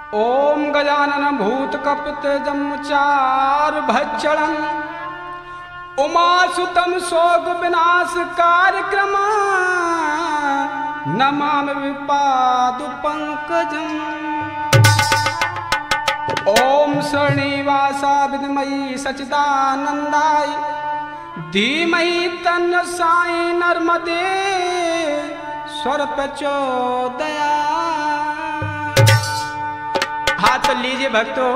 ओम गजानन भूत कपित जम्चार भक्षणं उमासुतम शोक विनाश कार्यक्रम नमामि विपादु पंकजम्। ओम श्रीनिवासा विद्महि सच्चिदानंदाय धीमहि तन्न साई नर्मदे स्वर प्रचोदया। हाँ तो लीजिए भक्तों,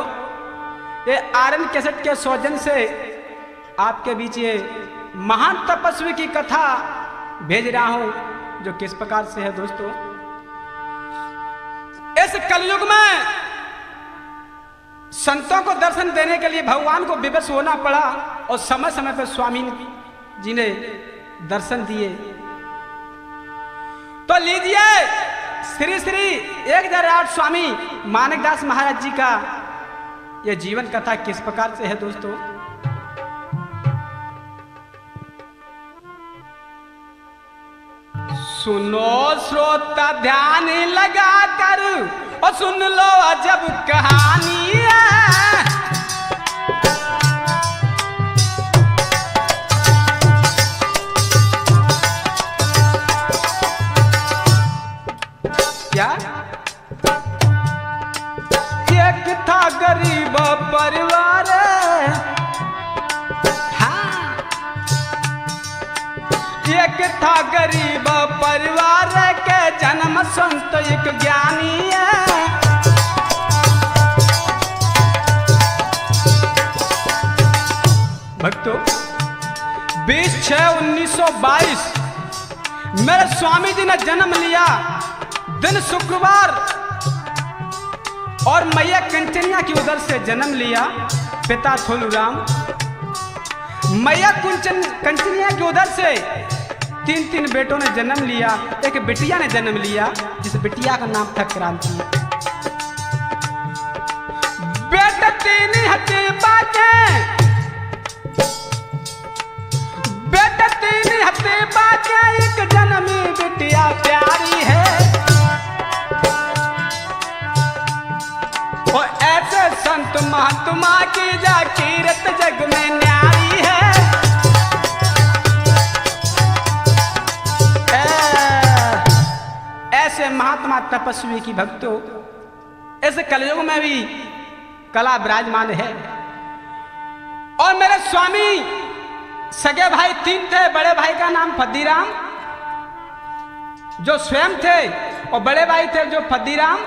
ये आरन कैसेट के सौजन से आपके बीच ये महान तपस्वी की कथा भेज रहा हूं, जो किस प्रकार से है दोस्तों। इस कलयुग में संतों को दर्शन देने के लिए भगवान को विवश होना पड़ा और समय समय पर स्वामी जी ने दर्शन दिए। तो लीजिए श्री श्री 1008 स्वामी माणिकदास महाराज जी का यह जीवन कथा किस प्रकार से है दोस्तों। सुनो श्रोता ध्यान लगा कर और सुन लो अजब कहानी है। क्या एक था गरीब परिवार, हाँ एक था गरीब परिवार के जन्म संत एक ज्ञानी है। भक्तों 20/6/1922 मेरे स्वामी जी ने जन्म लिया दिन शुक्रवार और मैया कंचनिया की उधर से जन्म लिया पिता थोलूराम। मैया कंचनिया की उधर से तीन बेटों ने जन्म लिया। एक बिटिया ने जन्म लिया जिस बिटिया का नाम था क्रांति। बेटा तीन हथे बाटे, बेटा तीन हथे बाटे, एक जन्मी बिटिया प्यारी है। और ऐसे संत महात्मा की जाकीरत जग में न्यारी है। ऐसे महात्मा तपस्वी की भक्तों इस कलयुग में भी कला विराजमान है। और मेरे स्वामी सगे भाई 3 थे। बड़े भाई का नाम फद्दीराम जो स्वयं थे, और बड़े भाई थे जो फद्दीराम,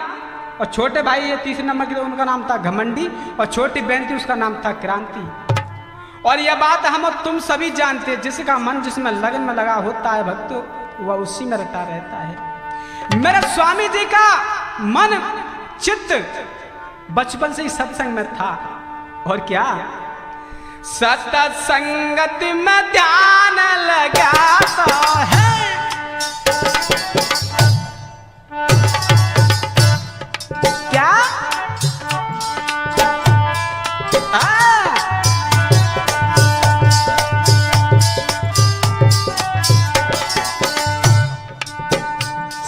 और छोटे भाई ये 3 नंबर के, उनका नाम था घमंडी, और छोटी बहन थी उसका नाम था क्रांति। और यह बात हम और तुम सभी जानते हैं, जिसका मन जिसमें लगन में लगा होता है भक्तों वह उसी में रटा रहता है। मेरे स्वामी जी का मन चित्त बचपन से ही सत्संग में था। और क्या सत्संगत में ध्यान लगाता है। क्या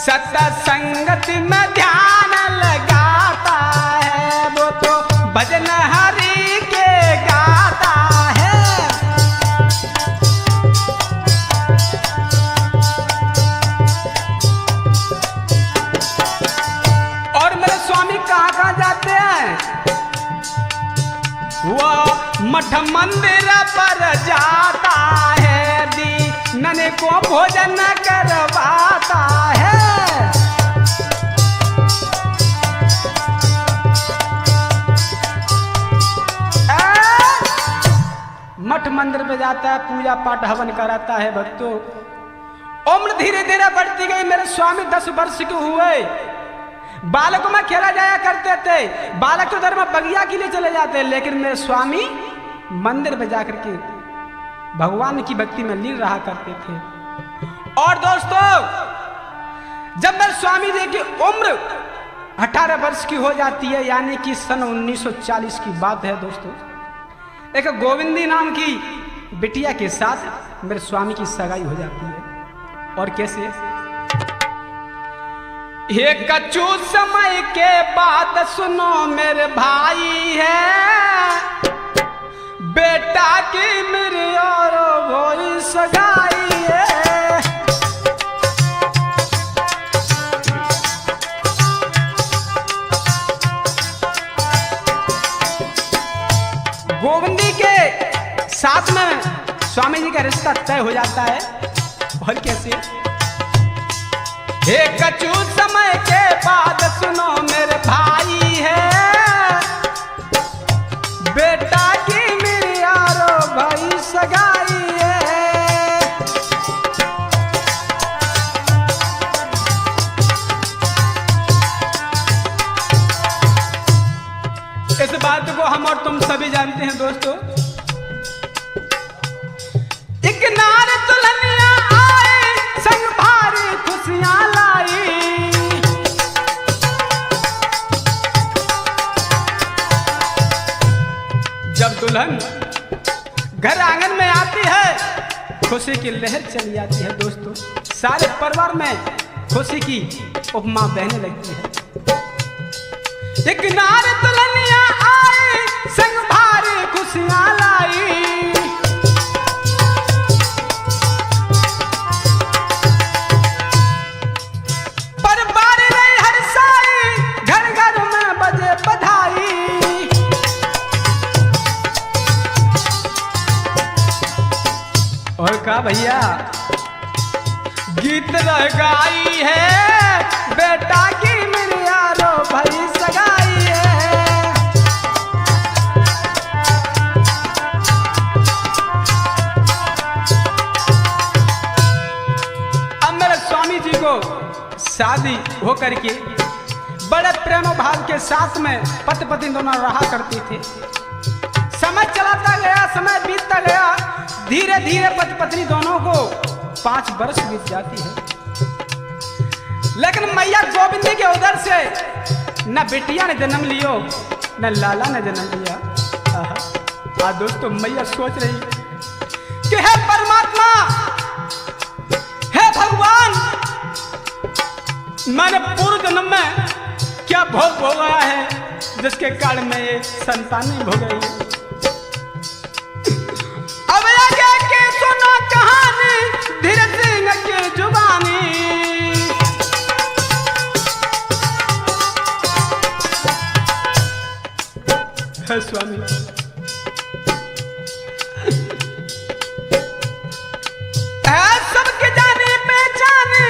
सत्संगत में ध्यान लगाता है, वो तो भजन हरि के गाता है। और मेरे स्वामी कहाँ जाते हैं? वो मठ मंदिर पर जाता है, दीनन को भोजन करवाता है। मठ मंदिर पे जाता है, पूजा पाठ हवन कराता है। भक्तों उम्र धीरे धीरे बढ़ती गई। मेरे स्वामी 10 वर्ष के हुए। बालकों में खेला जाया करते थे, बालक तो उधर में बगिया के लिए चले जाते, लेकिन मेरे स्वामी मंदिर पे जाकर के भगवान की भक्ति में लीन रहा करते थे। और दोस्तों जब मेरे स्वामी जी की उम्र 18 वर्ष की हो जाती है, यानी कि सन 1940 की बात है दोस्तों, एक गोविंदी नाम की बिटिया के साथ मेरे स्वामी की सगाई हो जाती है। और कैसे ये कछु समय के बाद सुनो मेरे भाई है, बेटा की मेरी और भोई सगाई है। गोविंदी के साथ में स्वामी जी का रिश्ता तय हो जाता है। और कैसे? हे कछु समय के बाद सुनो मेरे भाई है, बेटा की मेरी यारो भाई सगाई है। इस बात को हम और तुम सभी जानते हैं दोस्तों। एक नार दुल्हनिया आए संग भारी खुशियां लाई, जब दुल्हन घर आंगन में आती है खुशी की लहर चली जाती है दोस्तों। सारे परिवार में खुशी की उपमा बहने लगती है। एक नार दुल्हनिया आए संग भारी खुशियां लाई, और का भैया गीत रह गाई है, बेटा की मेरी यारो भाई सगाई है। अब मेरे स्वामी जी को शादी हो करके बड़े प्रेम भाव के साथ में पति पत्नी दोनों रहा करती थी। समय चलाता गया, समय बीतता गया, धीरे धीरे पति पत्नी दोनों को 5 वर्ष बीत जाती है। लेकिन मैया गोविंदी के उधर से न बिटिया ने जन्म लियो न लाला ने जन्म लिया। दोस्तों मैया सोच रही कि हे परमात्मा, हे भगवान, मैंने पूर्व जन्म में क्या भोग भोगाया है जिसके कारण मैं ये संतान नहीं भोग रही हूं। अब आगे के सुनो कहानी धीरे सिंह की जुबानी, है स्वामी सबके जाने पहचाने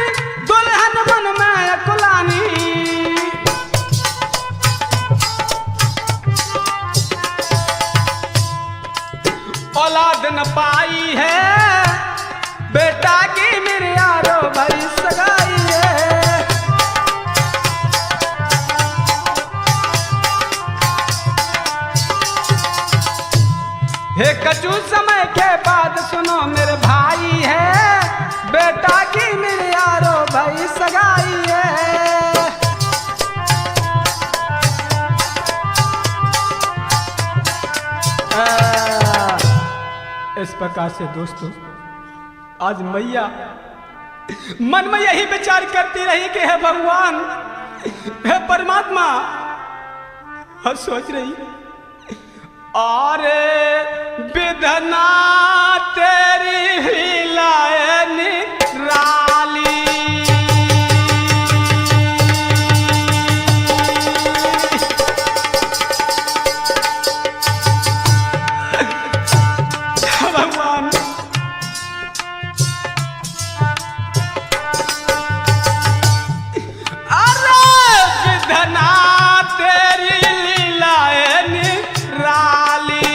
दुल्हन मन में कुलानी। औलाद न पाई है, बेटा की मेरे यारो भाई सगाई है। हे कछु समय के बाद सुनो मेरे भाई है, बेटा की मेरे यारो भाई सगाई है। इस प्रकार से दोस्तों आज मैया मन में यही विचार करती रही कि हे भगवान, हे परमात्मा, और सोच रही अरे विधना तेरी हिलाए निराली, भगवान अरे विधना तेरी लीलाए निराली,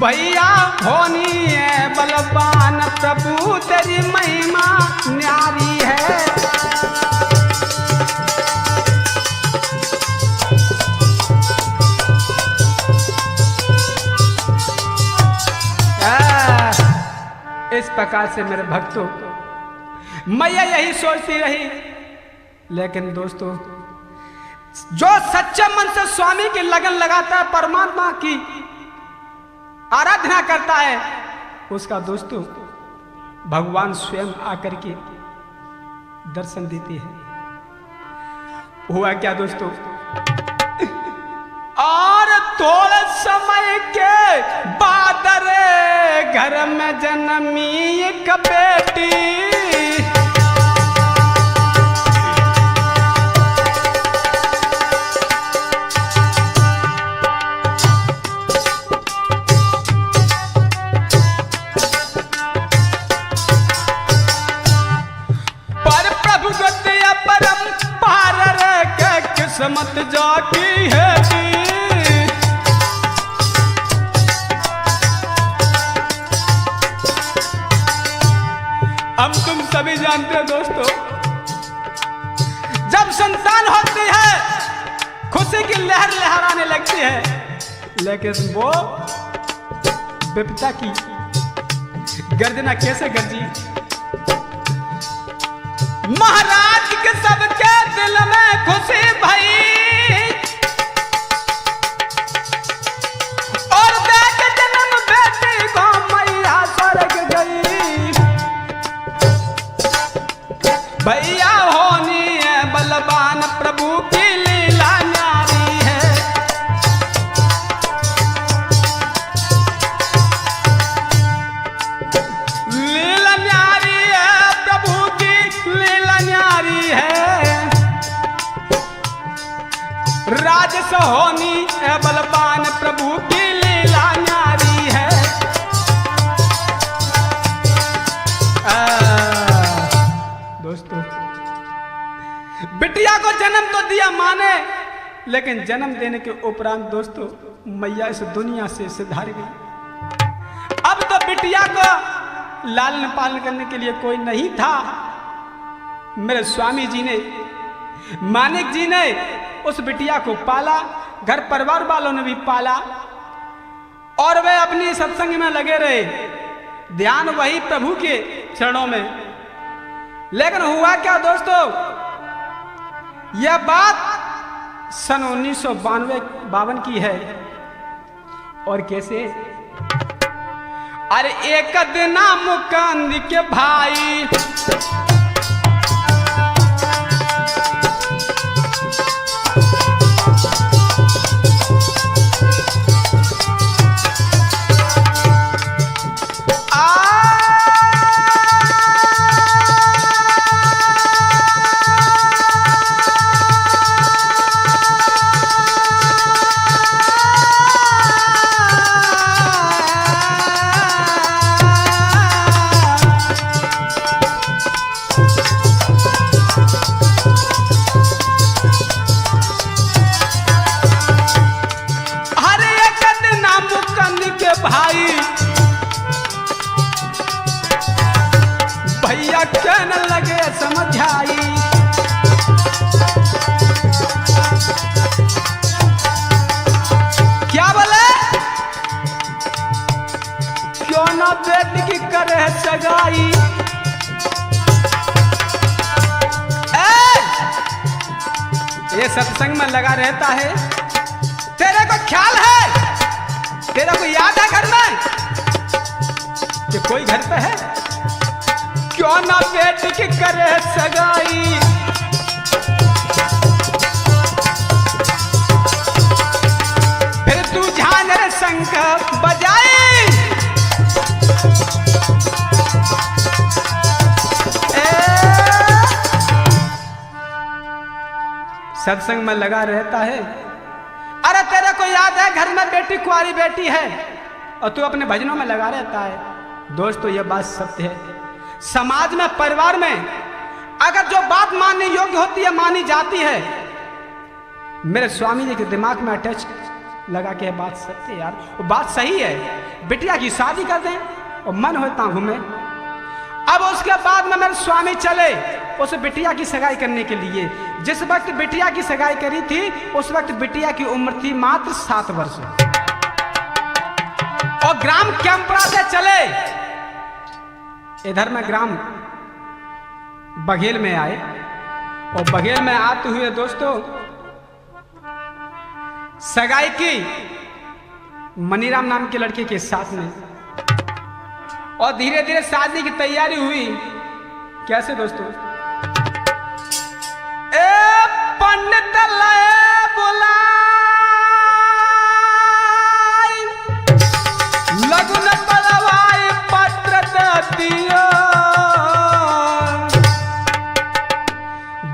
भैया होनी है बलवान प्रभु तेरी महिमा न्यारी है। इस प्रकार से मेरे भक्तों मैया यही सोचती रही। लेकिन दोस्तों जो सच्चे मन से स्वामी की लगन लगाता है, परमात्मा की आराधना करता है, उसका दोस्तों भगवान स्वयं आकर के दर्शन देती है। हुआ क्या दोस्तों, और थोड़े समय के बाद रे घर में जन्मी एक बेटी। किस्मत जाती है हम तुम सभी जानते हैं दोस्तों, जब संतान होती है खुशी की लहर लहराने लगती है, लेकिन वो विपदा की गर्जना कैसे गरजी। महाराज के सबके दिल में खुशी भई और देख जन्म बेटी को मैया स्वर्ग गई। भैया होनी है बलवान प्रभु की लीला न्यारी है। लीला न्यारी है प्रभु की लीला न्यारी है। राजस होनी है बलवान प्रभु की लीला न्यारी है। दोस्तों बिटिया को जन्म तो दिया माँ ने, लेकिन जन्म देने के उपरांत दोस्तों मैया इस दुनिया से सिधार गई। अब तो बिटिया को लालन पालन करने के लिए कोई नहीं था। मेरे स्वामी जी ने, मानिक जी ने उस बिटिया को पाला, घर परिवार वालों ने भी पाला और वे अपनी सत्संग में लगे रहे, ध्यान वही प्रभु के चरणों में। लेकिन हुआ क्या दोस्तों, यह बात सन 1952 की है। और कैसे, अरे एक दिन मुकंद के भाई भैया कहने लगे समझाई। क्या बोले, क्यों ना बेटी की करे सगाई। ये सत्संग में लगा रहता है, तेरे को ख्याल है, तेरे को याद है घर में कि कोई घर पे है, क्यों ना बेटी की करे सगाई। फिर तू झांझर शंख बजाई, सत्संग में लगा रहता है। अरे तेरे को याद है घर में बेटी कुंवारी बेटी है और तू अपने भजनों में लगा रहता है। दोस्तों यह बात सत्य है, समाज में परिवार में अगर जो बात मानने योग्य होती है मानी जाती है, मेरे स्वामी जी के दिमाग में अटैच लगा कि बात सत्य यार, वो बात सही है, बिटिया की शादी कर दें और मन होता घूमे। अब उसके बाद में मेरे स्वामी चले उस बिटिया की सगाई करने के लिए। जिस वक्त बिटिया की सगाई करी थी उस वक्त बिटिया की उम्र थी मात्र 7 वर्ष। और ग्राम कैंपरा से चले, इधर में ग्राम बघेल में आए। और बघेल में आते हुए दोस्तों सगाई की मनीराम नाम के लड़के के साथ में। और धीरे धीरे शादी की तैयारी हुई। कैसे दोस्तों? ए पंडित लय बुलाए लगुन बलवाई पत्र दियो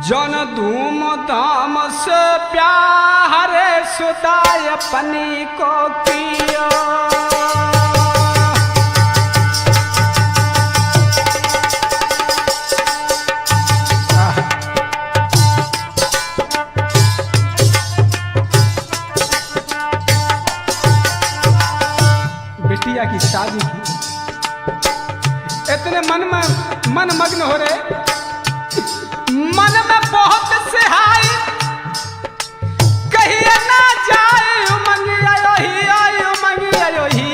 जन धूम धाम से प्यार सुदाय पनी को किया। बिटिया की शादी की, इतने मन मग्न हो रहे, मन में बहुत सिहाई कहिए ना जाए उमंग आयो ही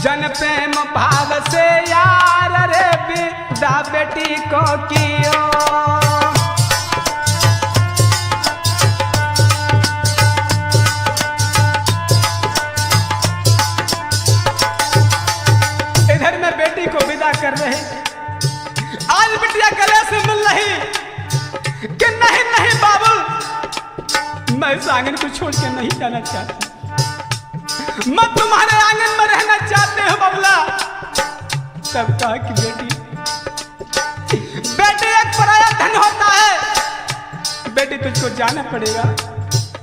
जन प्रेम भाव से यार रे विदा बेटी को कियो। इधर में बेटी को विदा कर रहे, आज बिटिया गले से मिल रही कि नहीं नहीं बाबू, मैं इस आंगन को छोड़ के नहीं जाना चाहती, मैं तुम्हारे आंगन में रहना चाहते हो बबला। तब कहा कि बेटी एक पराया धन होता है, बेटी तुझको जाना पड़ेगा।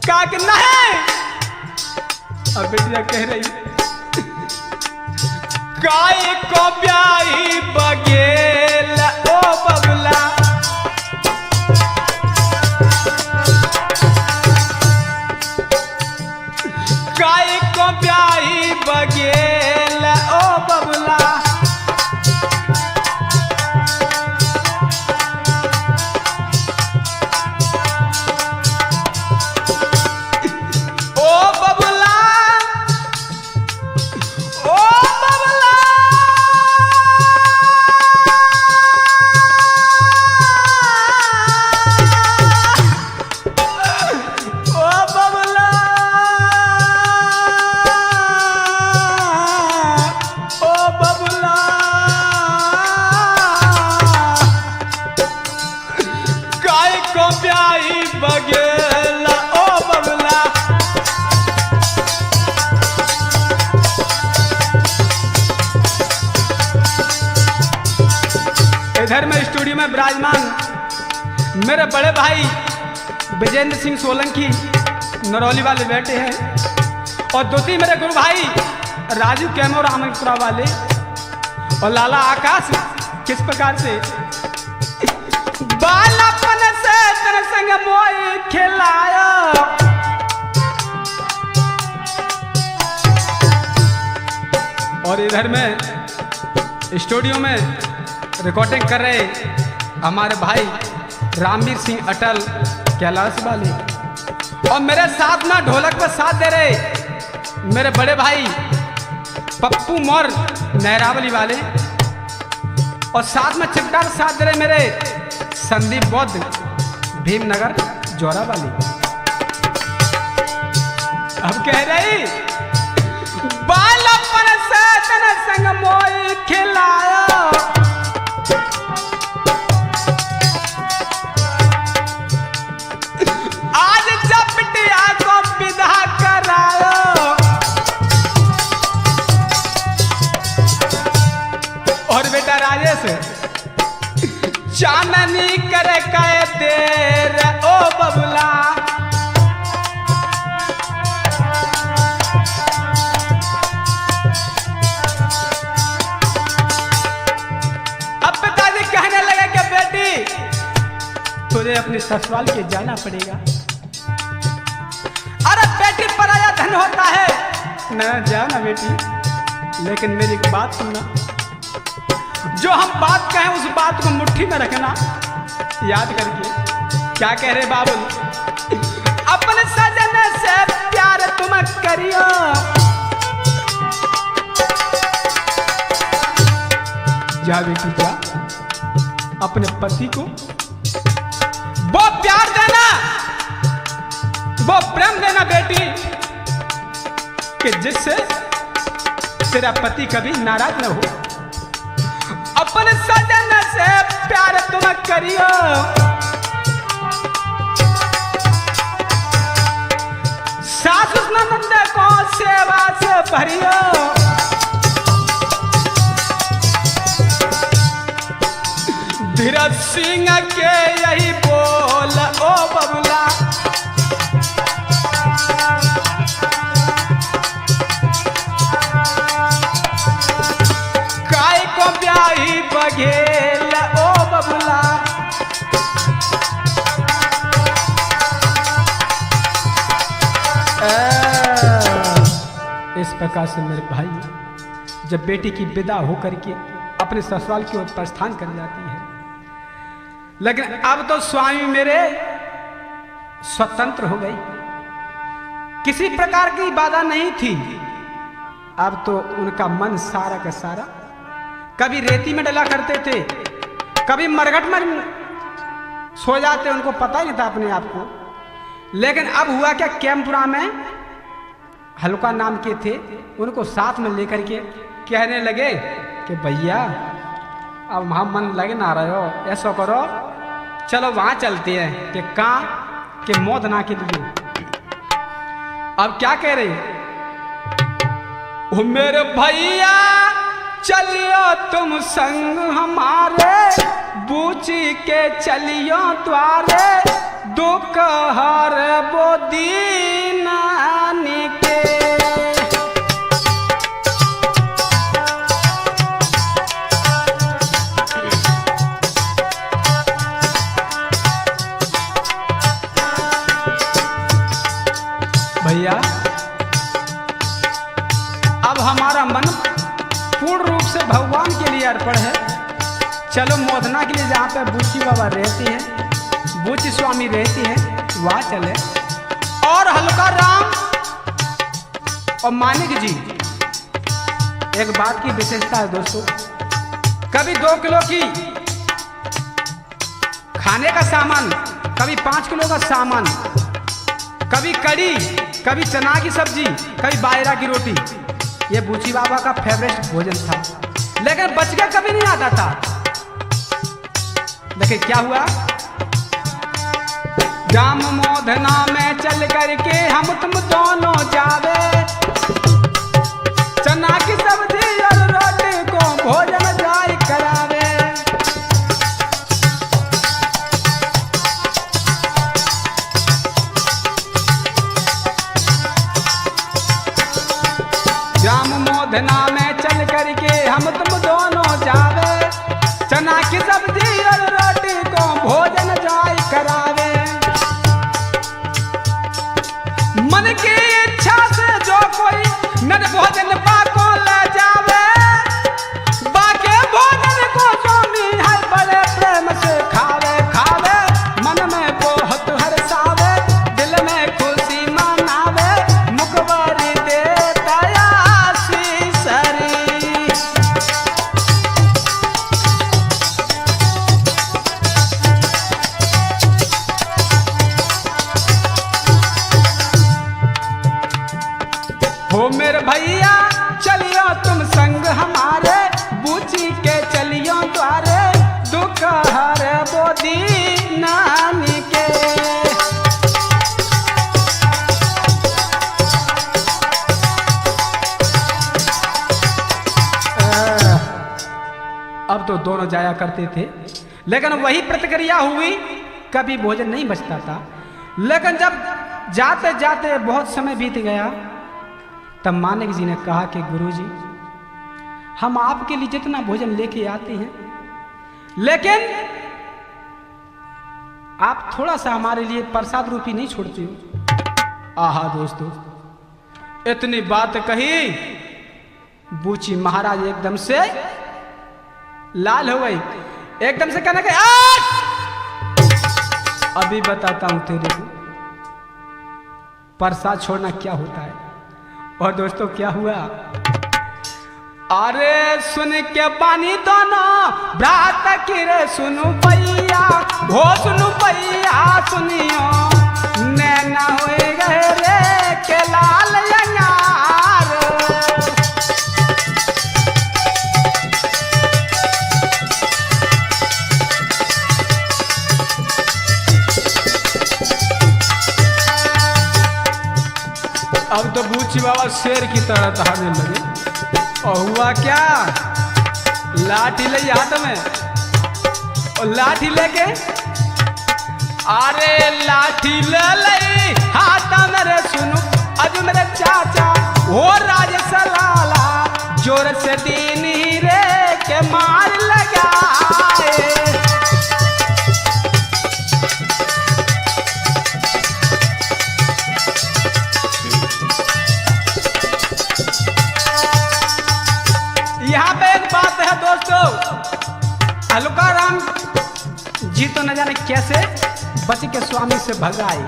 कहा कि नहीं। अब बेटिया कह रही गाय को ब्याही बगेल ओ बबला, गाय को ब्याही बगेल ओ बबला, ओ बबला इधर में स्टूडियो में विराजमान मेरे बड़े भाई विजेंद्र सिंह सोलंकी नरौली वाले बैठे हैं। और दूसरी मेरे गुरु भाई राजू कैमो रामपुरा वाले और लाला आकाश। किस प्रकार से बालापन से तेरे संग मोई खिलाया, और इधर में स्टूडियो में रिकॉर्डिंग कर रहे हमारे भाई रामवीर सिंह अटल कैलाश वाले। और मेरे साथ ना ढोलक पर साथ दे रहे मेरे बड़े भाई पप्पू मौर नहरावली वाले। और साथ में चिपटार साथ दे रहे मेरे संदीप बौद्ध भीमनगर जोरा वाली। अब कह रही बालापन से तेरे संग मोई खिलाया, आज जब बिटिया को विदा करायो, और बेटा राजेश चांदनी करे कहे देर ओ बबुला, अब पिताजी कहने लगे कि बेटी तुझे अपने ससुराल के जाना पड़ेगा। अरे बेटी पराया धन होता है, न जाना बेटी, लेकिन मेरी एक बात सुनना, जो हम बात कहें उस बात को मुट्ठी में रखना, याद करके। क्या कह रहे बाबुल? अपने सजन से प्यार तुम करियो, जा बेटी जा, अपने पति को वो प्यार देना, वो प्रेम देना बेटी, कि जिससे तेरा पति कभी नाराज न हो। अपने सजन से प्यार तुम करियो, सासु ननद को सेवा से भरियो, धीरज सिंह के यही बोल ओ बबुला, काय को ब्याही बघेल ओ बबुला। इस प्रकार से मेरे भाई, जब बेटी की विदा होकर के अपने ससुराल की ओर प्रस्थान कर जाती है, लेकिन अब तो स्वामी मेरे स्वतंत्र हो गई, किसी प्रकार की बाधा नहीं थी। अब तो उनका मन सारा का सारा, कभी रेती में डला करते थे, कभी मरघट में सो जाते, उनको पता ही नहीं था अपने आप को। लेकिन अब हुआ क्या, कैंपुरा में हल्का नाम के थे, उनको साथ में लेकर के कहने लगे कि भैया अब वहाँ मन लगे ना रहे हो, ऐसा करो चलो वहाँ चलते हैं, कि कहाँ के मोदना के लिए। अब क्या कह रहे, ओ मेरे भैया चलियो तुम संग हमारे, बूची के चलियो द्वारे, दुख हर वो दीनानी के। भैया अब हमारा मन पूर्ण रूप से भगवान के लिए अर्पण है, चलो मोदना के लिए जहाँ पे बूची बाबा रहती हैं, बूची स्वामी रहती हैं, वहाँ चले। और हल्का राम और मानिक जी, एक बात की विशेषता है दोस्तों, कभी 2 किलो की खाने का सामान, कभी 5 किलो का सामान, कभी कड़ी, कभी चना की सब्जी, कभी बाजरा की रोटी, ये बूची बाबा का फेवरेट भोजन था। लेकिन बच गया कभी नहीं आता था। देखिए क्या हुआ, जाम मोदना में चल करके हम तुम दोनों जावे, चना की सब्जी और रोटी को भोजन जाय करावे। जाम मोदना में चल करके हम तुम दोनों जावे, चना की सब्जी और रोटी को भोजन जाय करावे। मन की इच्छा से जो कोई नर भोजन पाको ले जावे, बाके भोजन को स्वामी है बड़े प्रेम से खावे खावे, मन में बहुत हर्षावे, दिल में खुशी मनावे, मुखबरी देता आशीष हरी। हो मेरे भैया चलियो तुम संग हमारे, बूची के चलियो द्वारे, दुख हर वो दीनानी के। अब तो दोनों जाया करते थे, लेकिन वही प्रतिक्रिया हुई, कभी भोजन नहीं बचता था। लेकिन जब जाते जाते बहुत समय बीत गया, तब मानिक जी ने कहा कि गुरुजी, हम आपके लिए जितना भोजन लेके आते हैं, लेकिन आप थोड़ा सा हमारे लिए प्रसाद रूपी नहीं छोड़ते हो। आहा दोस्तों, इतनी बात कही, बूची महाराज एकदम से लाल हो गई, एकदम से कहने के अभी बताता हूं तेरे को प्रसाद छोड़ना क्या होता है। और दोस्तों क्या हुआ, अरे सुन के पानी दोनों ब्रात की रे सुनु पैया, हो सुनु पैया सुनियो, नैना हुए गए रे के लाल अंगार। अब तो बूची बाबा शेर की तरह दहाड़ने लगे। और हुआ क्या, लाठी ले हाथ में, और लाठी लेके, अरे लाठी ले ले हाथ मेरे सुनो, अज मेरे चाचा हो राज सलाला, जोर से दीन ही रे के मार लगाए। यहाँ पे एक बात है दोस्तों, अलकाराम जी तो न जाने कैसे बच के स्वामी से भगाए,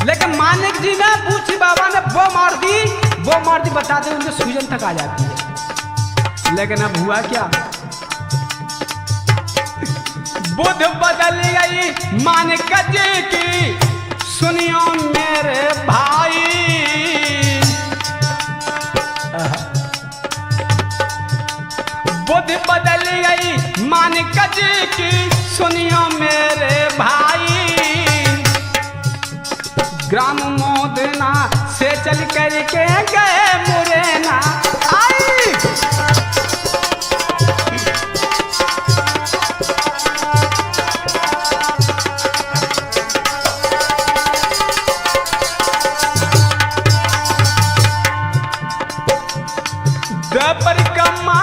लेकिन मानिक जी ने बूची बाबा ने वो मार दी बताते उनके सूजन तक आ जाती है। लेकिन अब हुआ क्या, बुद्ध बदल गई मानिक जी की, सुनियो मेरे भाई। बुद्धि बदल गई मानिक जी की, सुनियो मेरे भाई। ग्राम मोदना से चल कर के गए मुरैना आई। परिक्रमा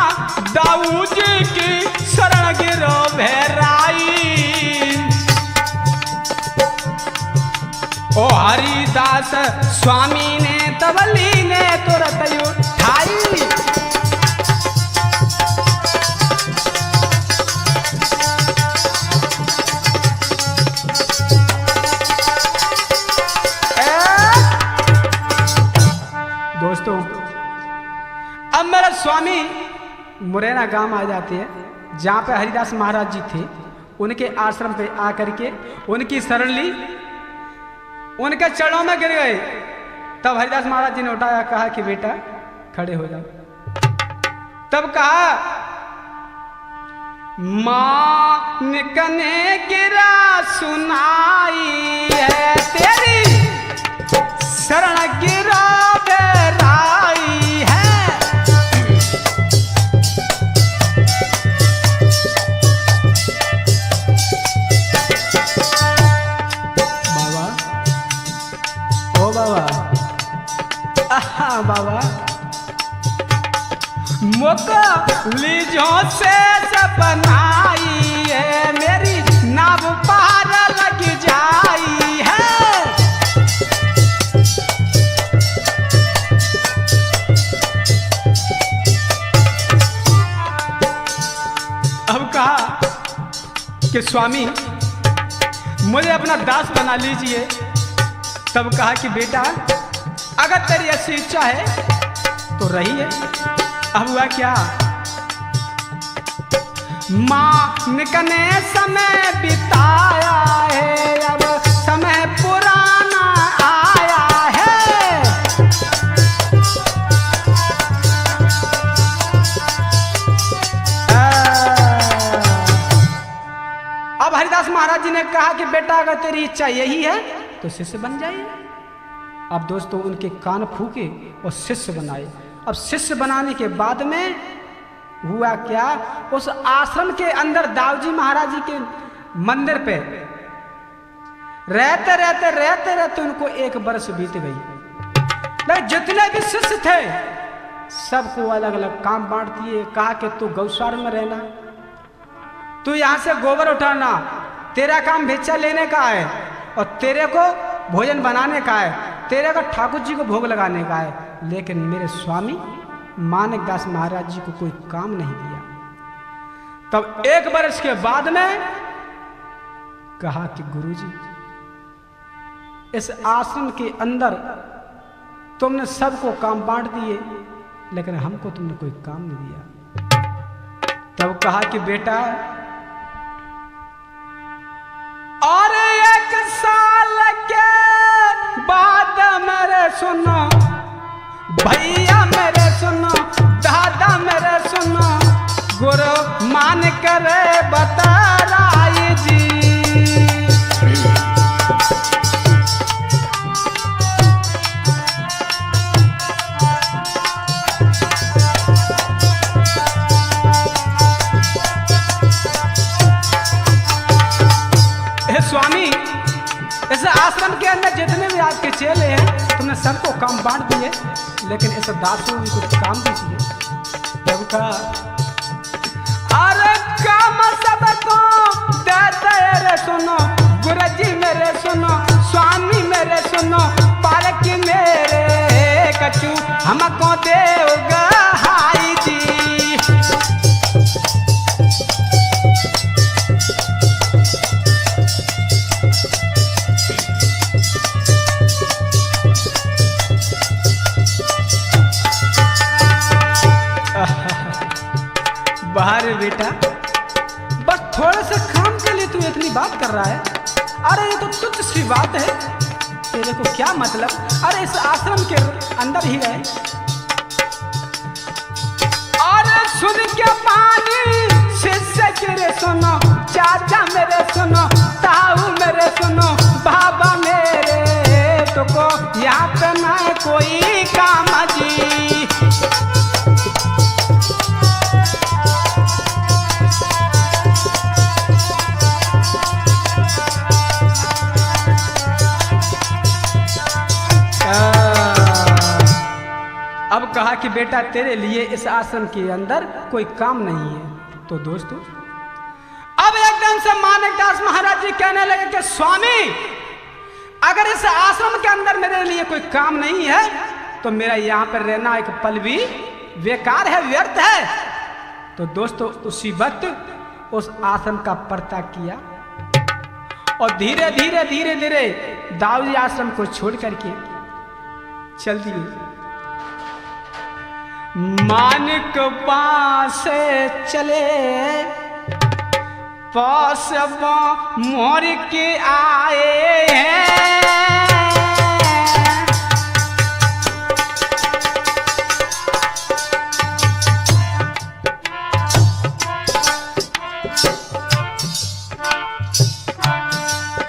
दाऊ जी की शरण गिरो भैराई। ओ हरिदास स्वामी ने तबली ने तुरंत उठाई। दोस्तों अब मेरा स्वामी मुरैना गांव आ जाते हैं, जहाँ पे हरिदास महाराज जी थे। उनके आश्रम पे आकर के उनकी शरण ली, उनके चरणों में गिर गए। तब हरिदास महाराज जी ने उठाया, कहा कि बेटा खड़े हो जाओ। तब कहा, मां निकने गिरा सुनाई है तेरी, शरण गिरा बेराई है। बाबा मोको लीजो से बनाई है, मेरी नाव पार लग जाई है। अब कहा कि स्वामी मुझे अपना दास बना लीजिए। तब कहा कि बेटा अगर तेरी ऐसी इच्छा है तो रही है। अब हुआ क्या, मां निकने समय बिताया है, अब समय पुराना आया है। अब हरिदास महाराज जी ने कहा कि बेटा अगर तेरी इच्छा यही है तो शिष्य बन जाइए। अब दोस्तों उनके कान फूके और शिष्य बनाए। अब शिष्य बनाने के बाद में हुआ क्या, उस आश्रम के अंदर दाऊजी महाराज जी के मंदिर पे रहते उनको 1 वर्ष बीत गई। लेकिन जितने भी शिष्य थे सबको अलग अलग काम बांट दिए। कहा कि तू गौशाला में रहना, तू यहां से गोबर उठाना, तेरा काम भिक्षा लेने का है और तेरे को भोजन बनाने का है, तेरे को ठाकुर जी को भोग लगाने का है, लेकिन मेरे स्वामी माणिकदास महाराज जी को कोई काम नहीं दिया। तब 1 वर्ष के बाद में कहा कि गुरुजी, इस आश्रम के अंदर तुमने सबको काम बांट दिए, लेकिन हमको तुमने कोई काम नहीं दिया। तब कहा कि बेटा, और 1 साल के बाद मेरे सुनो, भैया मेरे सुनो, दादा मेरे सुनो, गुरु मान करे बतराई जी। स्वामी, इस आश्रम के अंदर जितने भी आपके चेले हैं तुमने सबको काम बांट दिए, लेकिन इस दासों को कुछ काम दीजिए। तब कहा, अरे काम सबको देते रे सुनो, गुरुजी मेरे सुनो, स्वामी मेरे सुनो, पालक मेरे कछु हमको देगा हाई जी। बाहर बेटा, बस थोड़े से काम के लिए तू इतनी बात कर रहा है? अरे ये तो तुच्छ सी बात है, तेरे को क्या मतलब? अरे इस आश्रम के अंदर ही रहे। अरे सुन के पानी शिष्य के सुनो, चाचा मेरे सुनो, ताऊ मेरे सुनो, बाबा मेरे, तो को यहाँ पे ना कोई काम जी। अब कहा कि बेटा, तेरे लिए इस आश्रम के अंदर कोई काम नहीं है। तो दोस्तों, अब एकदम से माणिकदास महाराज जी कहने लगे कि स्वामी, अगर इस आश्रम के अंदर मेरे लिए कोई काम नहीं है तो मेरा यहाँ पर रहना एक पल भी बेकार है, व्यर्थ है। तो दोस्तों, उसी वक्त उस आश्रम का पर्ता किया और धीरे धीरे धीरे धीरे दाऊजी आश्रम को छोड़ करके चल दिए। मानिक पास चले, पास मोर के आए हैं,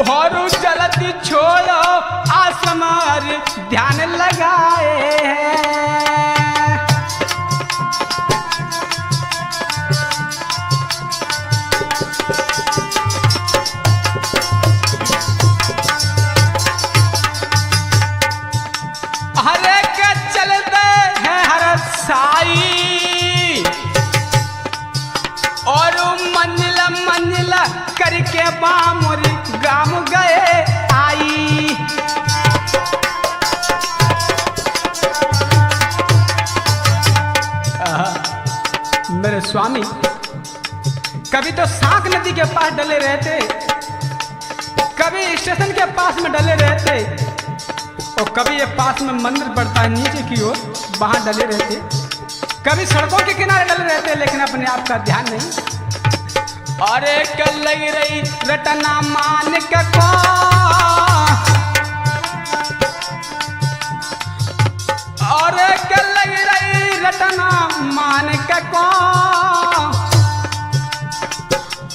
और जल्दी छोड़ो आश्रम ध्यान लगाए हैं। और मंजिला करके बामुरी गाम गए आई। मेरे स्वामी कभी तो सांक नदी के पास डले रहते, कभी स्टेशन के पास में डले रहते, और कभी ये पास में मंदिर पड़ता है नीचे की ओर, वहां डले रहते, कभी सड़कों के किनारे डले रहते, लेकिन अपने आप का ध्यान नहीं। अरे कल लग रही रटना मान के को, अरे कल लग रही रटना मान के को,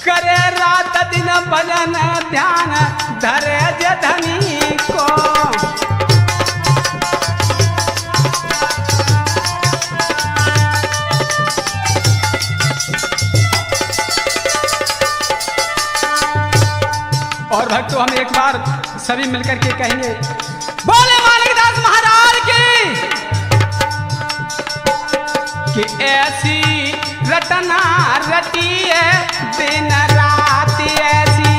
करे रात दिन भजन ध्यान धरे धनी को। और भक्तों, हम एक बार सभी मिलकर के कहेंगे, बोले माणिकदास महाराज की, कि ऐसी रटना रटी है दिन रात ऐसी।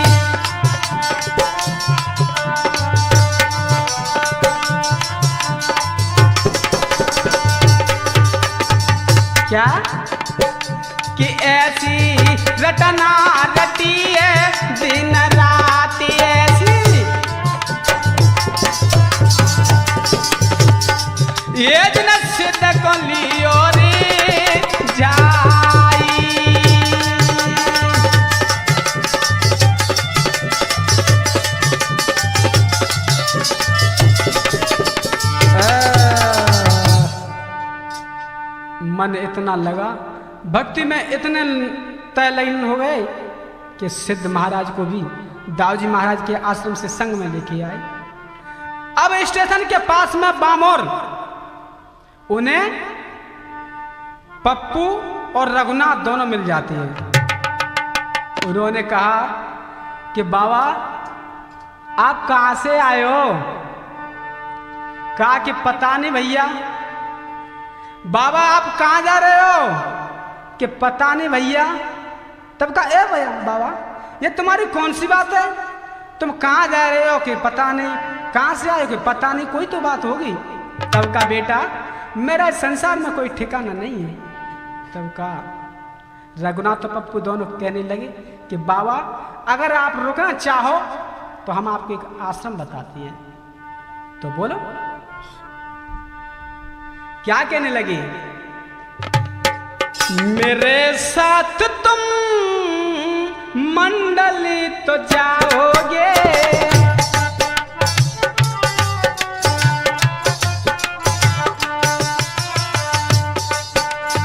क्या कि ऐसी रटना रटी है दिन रात ऐसी, ये दिन सिद्ध को लियो रे जाई। मन इतना लगा, भक्ति में इतने तल्लीन हो गए कि सिद्ध महाराज को भी दाऊजी महाराज के आश्रम से संग में लेके आए। अब स्टेशन के पास में बामोर उन्हें पप्पू और रघुनाथ दोनों मिल जाते हैं। उन्होंने कहा कि बाबा आप कहां से आए हो? कहा कि पता नहीं भैया। बाबा आप कहाँ जा रहे हो? कि पता नहीं भैया। तब कहा ए भैया बाबा ये तुम्हारी कौन सी बात है, तुम कहाँ जा रहे हो? कि पता नहीं। कहाँ से आए हो? कि पता नहीं, कोई तो बात होगी। तब का बेटा मेरा संसार में कोई ठिकाना नहीं है। तब का रघुनाथ तो पप्पू दोनों कहने लगे कि बाबा अगर आप रुकना चाहो तो हम आपको एक आश्रम बताते हैं। तो बोलो क्या कहने लगे? मेरे साथ तुम मंडली तो जाओगे,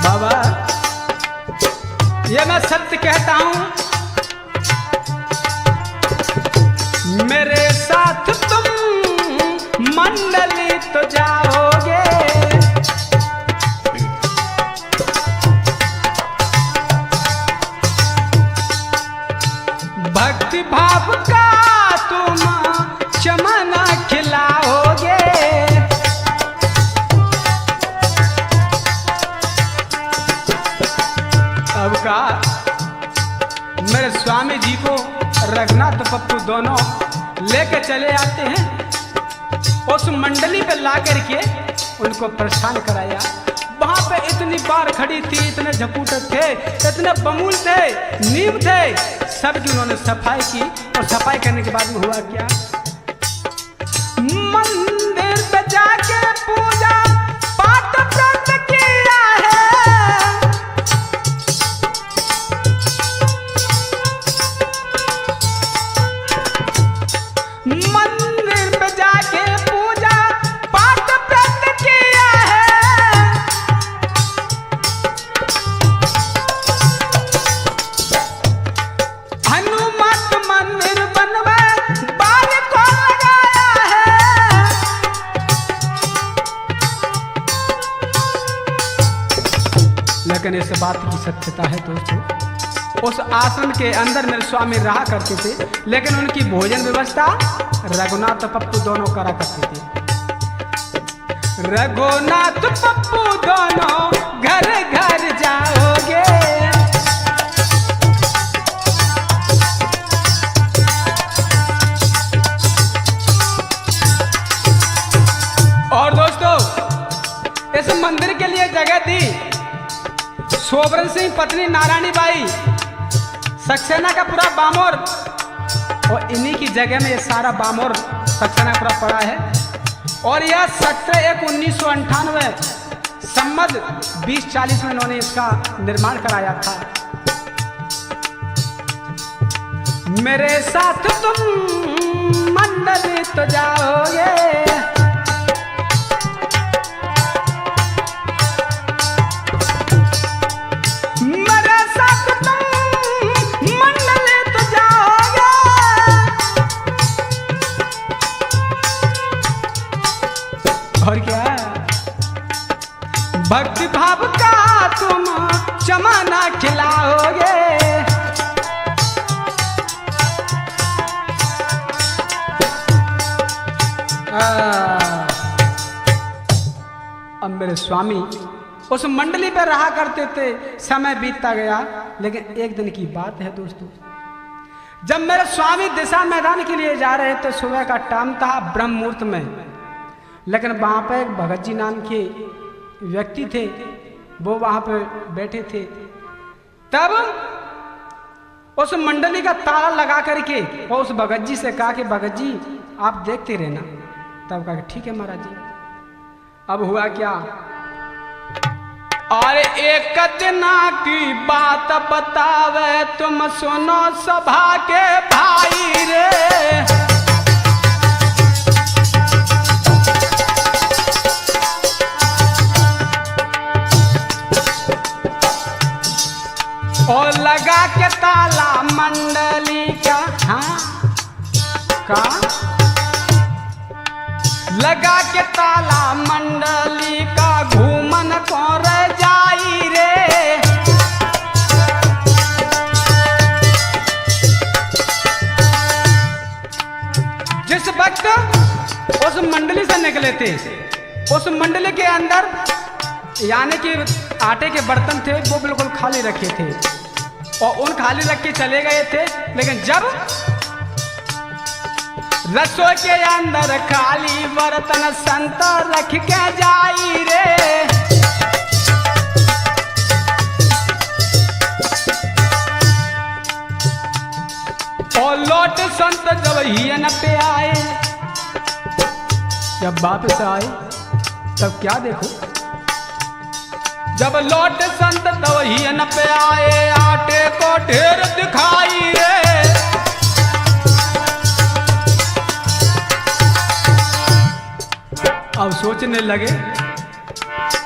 बाबा ये मैं सत्य कहता हूं, मेरे साथ तुम मंडली तो जाओगे, भक्ति भाव का तुम चमन खिलाओगे। अब का मेरे स्वामी जी को रघुनाथ पप्पू दोनों लेके चले आते हैं। उस मंडली पे ला करके उनको प्रस्थान कराया। वहां पे इतनी बार खड़ी थी, इतने झपूटे थे, इतने बमूल थे, नीम थे, सबकी उन्होंने सफाई की। और सफाई करने के बाद में हुआ क्या? मंदिर पे जाके पूजा पाठ व्रत किया है, मंदिर पे जाके पूजा पाठ व्रत किया है, हनुमत मंदिर बनवा बाल को लगाया है। लेकिन इस बात की सत्यता है दोस्तों, उस आश्रम के अंदर मेरे स्वामी रहा करते थे, लेकिन उनकी भोजन व्यवस्था रघुनाथ पप्पू दोनों करा करते थे। रघुनाथ पप्पू दोनों घर घर जाओगे, और दोस्तों इस मंदिर के लिए जगह दी सोबरन सिंह पत्नी नारायणी बाई, सक्सेना का पूरा बामोर, और इन्हीं की जगह में ये सारा बामोर सक्सेना पूरा पड़ा है। और यह 17/1/1998 संमत 2040 में इन्होंने इसका निर्माण कराया था। मेरे साथ तुम मंडली तो जाओगे, और क्या भक्ति भाव का तुम चमना खिलाओगे। अब मेरे स्वामी उस मंडली पर रहा करते थे, समय बीतता गया। लेकिन एक दिन की बात है दोस्तों, जब मेरे स्वामी दिशा मैदान के लिए जा रहे थे, सुबह का टाइम था ब्रह्म मुहूर्त में, लेकिन वहां पर एक भगत जी नाम के व्यक्ति थे, वो वहां पे बैठे थे। तब उस मंडली का ताला लगा करके और उस भगत जी से कहा कि भगत जी आप देखते रहना। तब कहा ठीक है महाराज जी। अब हुआ क्या, और एक दिना की बात बतावे तुम सुनो सभा के भाई रे। और लगा के ताला मंडली का, हाँ का लगा के ताला मंडली का घूमन कौन जाई रे। जिस वक्त उस मंडली से निकले थे, उस मंडली के अंदर यानी कि आटे के बर्तन थे वो बिल्कुल खाली रखे थे और उन खाली रख के चले गए थे। लेकिन जब रसोई के अंदर खाली बर्तन संत रख के जाई रे। और लौट संत जब हियन पे आए, जब वापस आए तब क्या देखो, जब लौट संत तब हियन पे आए आटे को ढेर दिखाई रे। अब सोचने लगे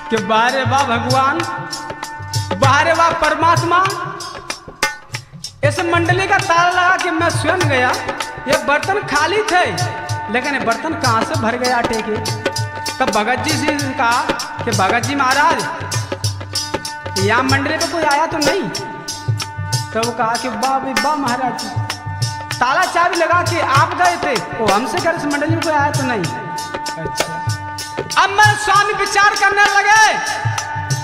कि बारे वाह भगवान, बारे वाह परमात्मा, इस मंडली का ताला लगा कि मैं स्वयं गया, ये बर्तन खाली थे लेकिन ये बर्तन कहाँ से भर गए आटे के। तब भगत जी से कहा कि भगत जी महाराज यहाँ मंडली पे कोई आया तो नहीं। तो वो कहा कि वाह भाई वाह महाराज जी, ताला चाबी लगा के आप गए थे, वो हमसे कर इस मंडली में कोई आया तो नहीं। अच्छा, अब मैं स्वामी विचार करने लगे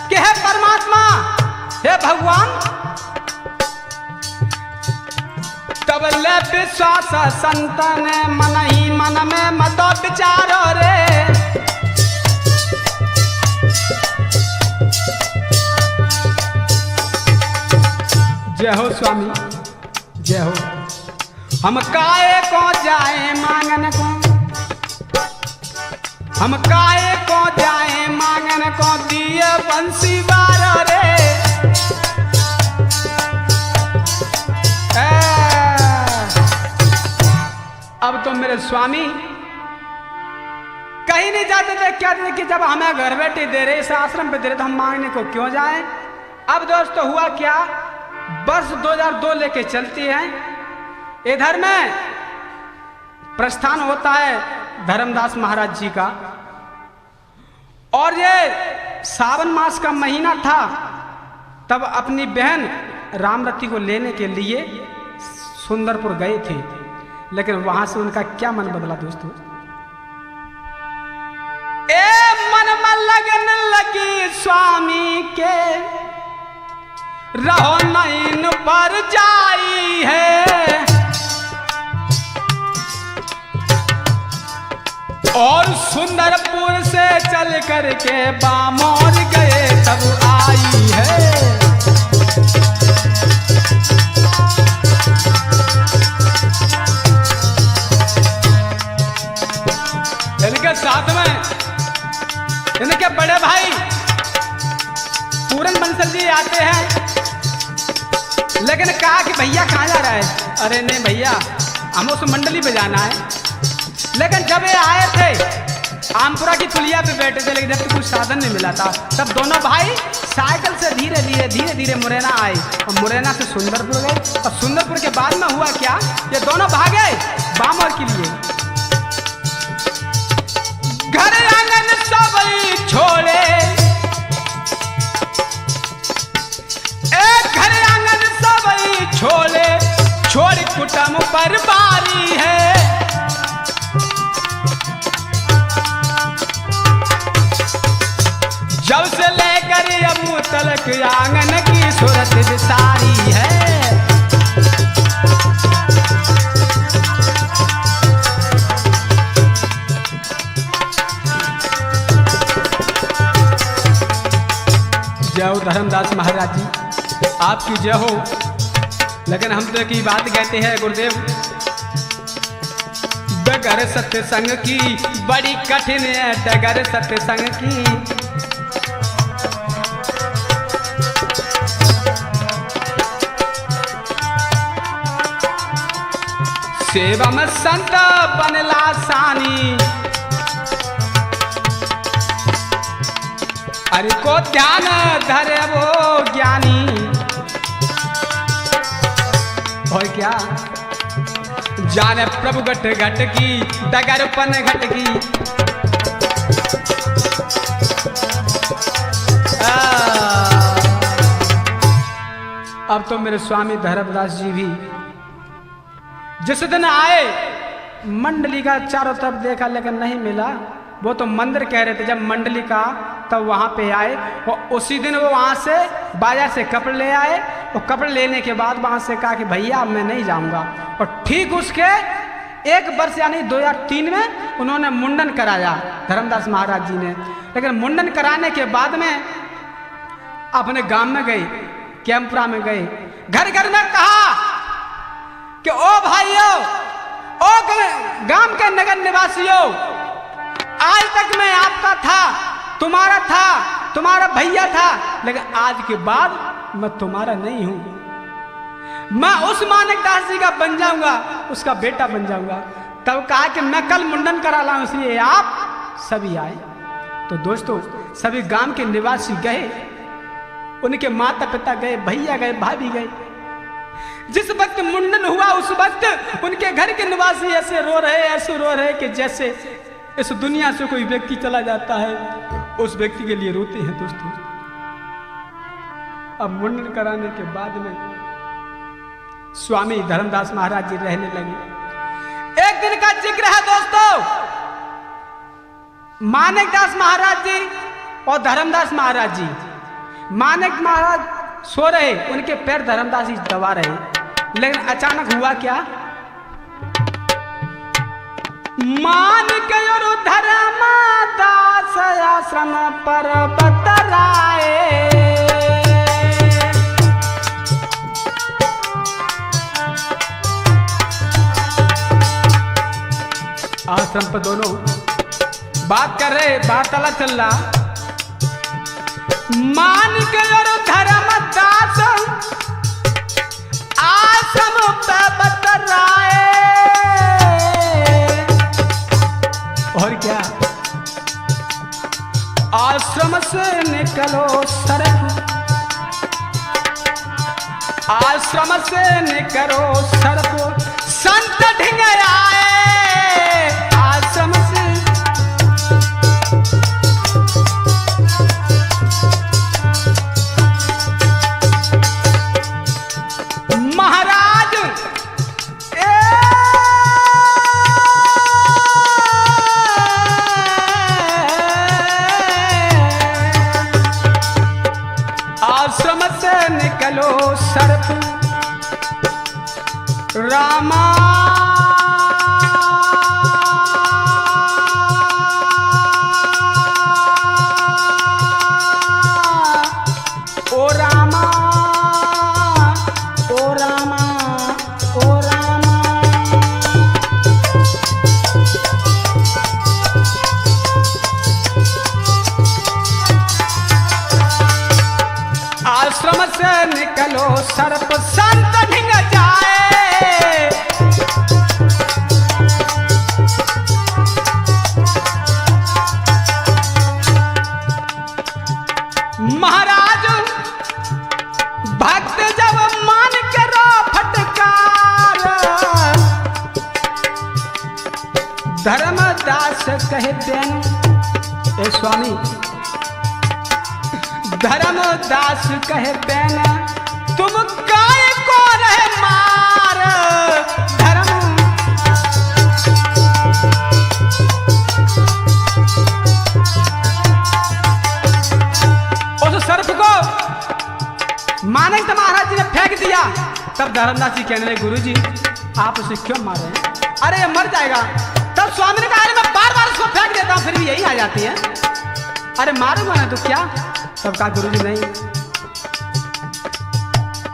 कि हे परमात्मा, हे भगवान, तब ले विश्वास संतन मन ही मन में मत विचारो रे। जय हो स्वामी जय हो। हम काहे को जाए मांगन को, हम काहे को जाए मांगन को दिए बंसी बारो रे। अब तो मेरे स्वामी कहीं नहीं जाते थे, क्या थे कि जब हमें घर बैठे दे रहे, इस आश्रम पे दे रहे तो हम मांगने को क्यों जाएं। अब दोस्तों हुआ क्या, वर्ष 2002 लेके चलती है, इधर में प्रस्थान होता है धर्मदास महाराज जी का, और ये सावन मास का महीना था। तब अपनी बहन रामरती को लेने के लिए सुंदरपुर गए थे, लेकिन वहां से उनका क्या मन बदला दोस्तों। ए मन में लगन लगी स्वामी के, रहो नैन पर जाई है। और सुंदरपुर से चल करके बामोर गए तब आई है। इनके साथ में इनके बड़े भाई पूरन बंसल जी आते हैं, लेकिन कहा कि भैया कहाँ जा रहा है। अरे नहीं भैया, हम उस मंडली पे जाना है। लेकिन जब ये आए थे आमपुरा की पुलिया पे बैठे थे, लेकिन जब तक कुछ साधन नहीं मिला था, तब दोनों भाई साइकिल से धीरे धीरे मुरैना आए और मुरैना से सुंदरपुर गए। और सुंदरपुर के बाद में हुआ क्या, ये दोनों भागे बामोर के लिए। घर आंगन सब छोड़े, एक घर आंगन सब छोड़े, छोड़ कुटुंब पर बारी है। जब से लेकर अब तलक आंगन की सूरत विसारी है। धर्मदास महाराज जी आपकी जय हो। लेकिन हम तो की बात कहते हैं गुरुदेव, डगर सत्संग की बड़ी कठिन है, डगर सत्संग की। सेवा में संत बनला सानी, अरे को ध्यान धरे वो ज्ञानी। और क्या जाने प्रभु घट घट की, डगर पन घट की। अब तो मेरे स्वामी धर्मदास जी भी जिस दिन आए मंडली का चारों तरफ देखा लेकिन नहीं मिला। वो तो मंदिर कह रहे थे, जब मंडली का तब वहां पे आए और उसी दिन वो वहां से बाजार से कपड़े ले आए और कपड़े लेने के बाद वहां से कहा कि भैया मैं नहीं जाऊंगा। और ठीक उसके एक वर्ष यानी 2003 में उन्होंने मुंडन कराया धर्मदास महाराज जी ने। लेकिन मुंडन कराने के बाद में अपने गांव में गए, कैंपरा में गए, घर घर में कहा कि ओ भाइयों, ओ गांव के नगर निवासियों, आज तक मैं आपका था, तुम्हारा भैया था, लेकिन आज के बाद मैं तुम्हारा नहीं हूं। मैं उस मानिकदास जी का बन जाऊंगा, उसका बेटा बन जाऊंगा। तब कहा कि मैं कल मुंडन करा लाऊं, इसलिए आप सभी आए। तो दोस्तों सभी गांव के निवासी गए, उनके माता पिता गए, भैया गए, भाभी गए। जिस वक्त मुंडन हुआ उस वक्त उनके घर के निवासी ऐसे रो रहे कि जैसे इस दुनिया से कोई व्यक्ति चला जाता है, उस व्यक्ति के लिए रोते हैं दोस्तों। अब मुंडन कराने के बाद में स्वामी धर्मदास महाराज जी रहने लगे। एक दिन का जिक्र है दोस्तों, मानिकदास महाराज जी और धर्मदास महाराज जी, मानिक महाराज सो रहे, उनके पैर धर्मदास जी दबा रहे। लेकिन अचानक हुआ क्या, मानिक और धर्मदास आश्रम पर बतराए। आश्रम पर दोनों बात कर रहे, वार्तालाप चल रहा। मानिक और धर्मदास आश्रम पे बतराए। और क्या, आश्रम से निकलो सरप, आश्रम से निकलो सरप, संत ढिंग आए आश्रम से। महाराज आश्रम से निकलो सर्प, रामा ओ रामा, ओ रामा, ओ रामा। आश्रम से निकलो सर्प, संत ढिंग जाए। महाराज भक्त जब मान करो फटकार, धर्मदास कहते हैं, ए स्वामी धर्मदास कहते हैं, तुम काय को रहे मार। धर्म उस सर्प को मानिक महाराज जी ने फेंक दिया। तब धर्मदास जी कहने लगे, गुरु जी आप उसे क्यों मार रहे हैं, अरे ये मर जाएगा। तब स्वामी ने कहा, अरे मैं बार बार उसको फेंक देता हूं फिर भी यही आ जाती है, अरे मारूंगा ना तो क्या। तब कहा, गुरु जी नहीं,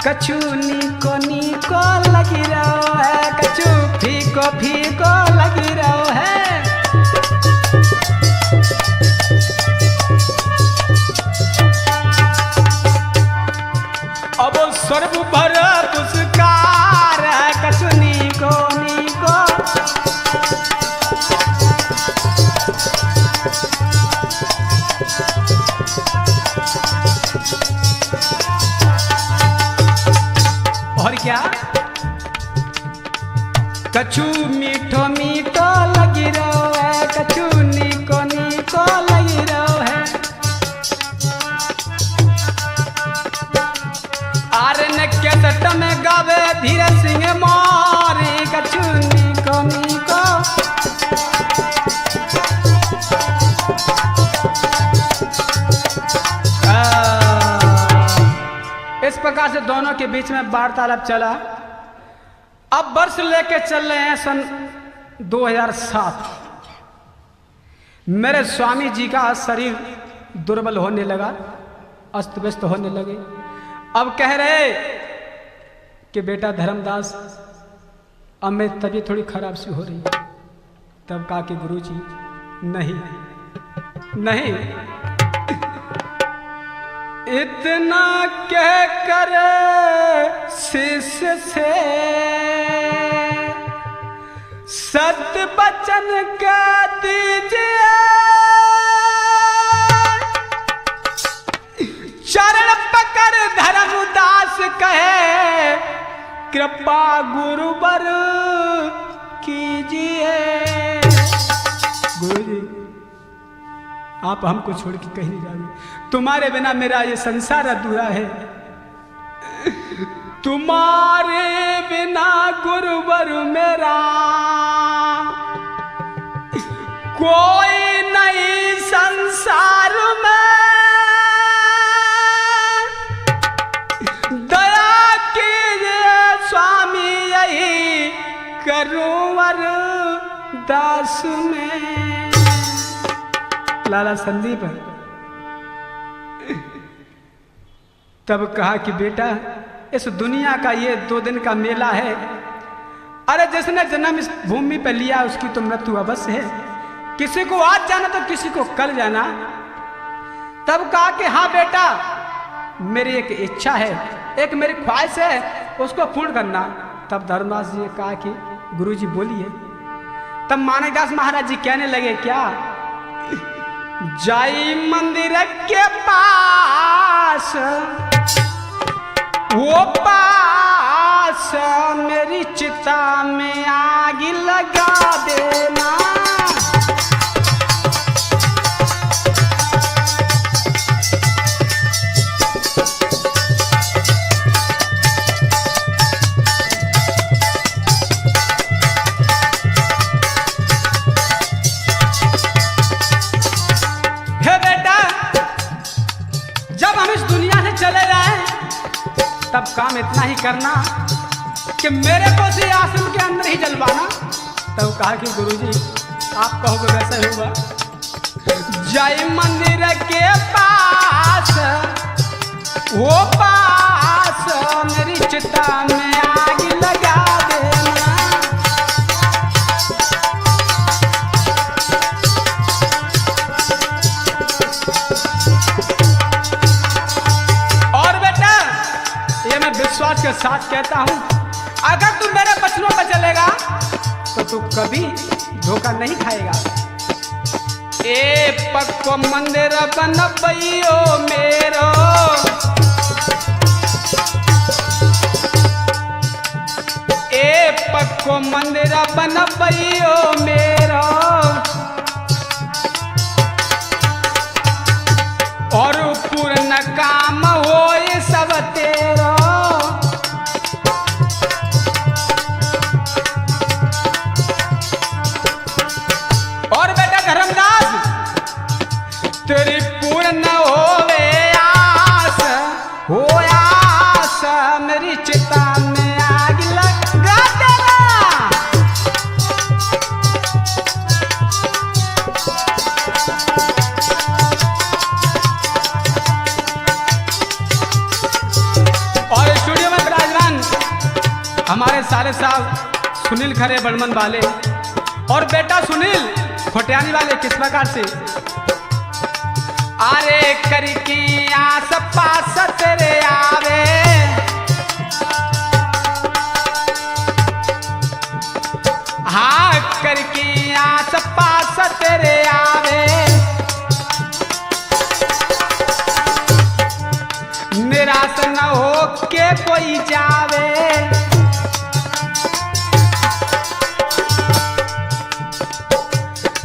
कछु नीको नीको लगी रहो है, कछु फीको फीको लगी रहो है। अब सर्व भर पुरस्कार है, कछु नीको नीको। और क्या कछु मीठो मीठो लगी रहो है, कछु नीको नीको लगी रहो है। आर्यन कैसेट में गावे धीरे सिंह मोरी, कछु नीको नीको। इस प्रकार से दोनों के बीच में वार्तालाप चला। अब वर्ष लेके चल रहे हैं सन 2007। मेरे स्वामी जी का शरीर दुर्बल होने लगा, अस्त व्यस्त होने लगे। अब कह रहे कि बेटा धर्मदास, अब मेरी तबीयत थोड़ी खराब सी हो रही है। तब कहा कि गुरुजी नहीं नहीं, इतना कह कर शिष्य से सत्य वचन कह दीजिए, चरण पकड़ धर्मदास कहे कृपा गुरुवर कीजिए। गुरुजी आप हमको छोड़ के कहीं नहीं जाओगे, तुम्हारे बिना मेरा ये संसार अधूरा है। तुम्हारे बिना गुरुवर मेरा कोई नहीं संसार में। दया कीजिए स्वामी यही करुवर दास में। लाला संदीप तब कहा कि बेटा इस दुनिया का ये 2 दिन का मेला है। अरे जिसने जन्म इस भूमि पर लिया उसकी तो मृत्यु अवश्य है। किसी को आज जाना तो किसी को कल जाना। तब कहा कि हाँ बेटा, मेरी एक इच्छा है, एक मेरी ख्वाहिश है, उसको पूर्ण करना। तब धर्मदास जी ने कहा कि गुरुजी बोलिए। तब माणिकदास महाराज जी कहने लगे क्या, जाई मंदिर के पास वो पास मेरी चिता में आग लगा देना। चले जाए तब काम इतना ही करना कि मेरे को से आश्रम के अंदर ही जलवाना। तब कहा कि गुरुजी आप कहोगे वैसा ही होगा। जय मंदिर के पास वो पास मेरी चिता में आग लगा देना। विश्वास के साथ कहता हूं, अगर तू मेरे वचनों पर चलेगा तो तू कभी धोखा नहीं खाएगा। ए पक्को मंदिर बनबइयो मेरो, ए पक्को मंदिर बनबइयो मेरो, और पूर्ण काम होए सब तेरो। और बेटा धर्मदास तेरी पूर्ण होवे आस, हो आस मेरी चिता में आग लगा देना। और स्टूडियो में हमारे साथ सुनील खरे बर्मन वाले और बेटा सुनील खोटियानी वाले किस प्रकार से अरे करके आस पास तेरे आवे हाँ करके आस पास तेरे आवे निराश न हो के कोई जावे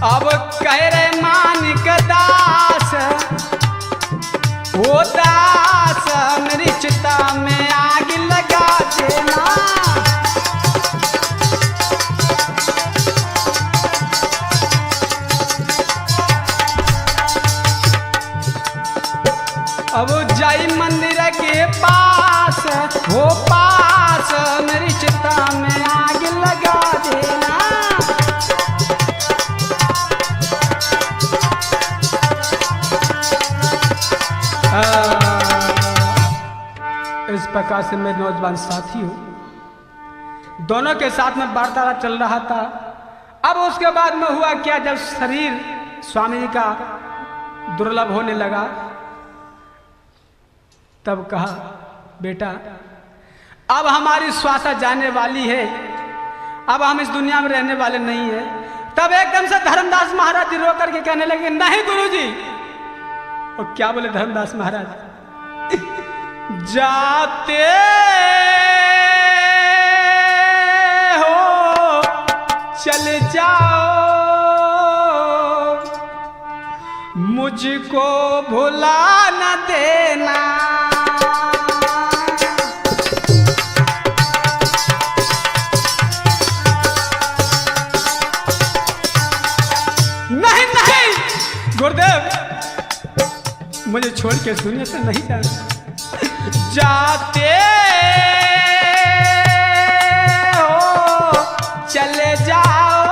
अब कह रहे मानिक दास वो दास मेरी चिता में आग लगा देना अब जाई मंदिर के पास वो पास मेरी चिता में आग लगा देना इस प्रकार से मेरे नौजवान साथी हूं दोनों के साथ में वार्तालाप चल रहा था। अब उसके बाद में हुआ क्या जब शरीर स्वामी जी का दुर्लभ होने लगा तब कहा बेटा अब हमारी श्वासा जाने वाली है अब हम इस दुनिया में रहने वाले नहीं है। तब एकदम से धर्मदास महाराज जी रो करके कहने लगे नहीं गुरुजी। और क्या बोले धर्मदास महाराज जाते हो चल जाओ मुझको भुला न देना नहीं नहीं गुरुदेव मुझे छोड़ के दुनिया से नहीं जाना जाते हो चले जाओ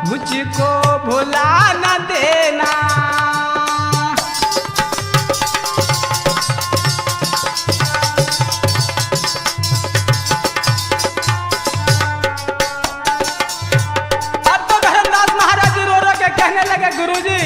मुझको भुला न देना अब तो धर्मदास महाराज जी रो रो के कहने लगे गुरुजी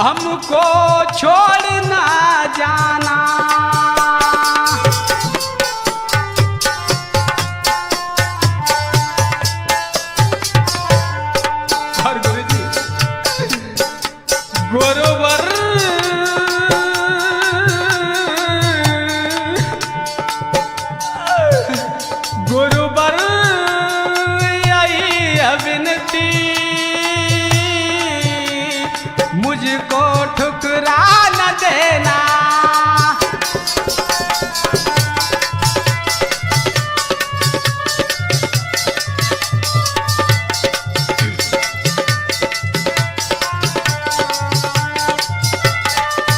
हमको छोड़ ना जाना और गुरुजी गुरुवर गुरुवर यही विनती मुझको ठुकरा न देना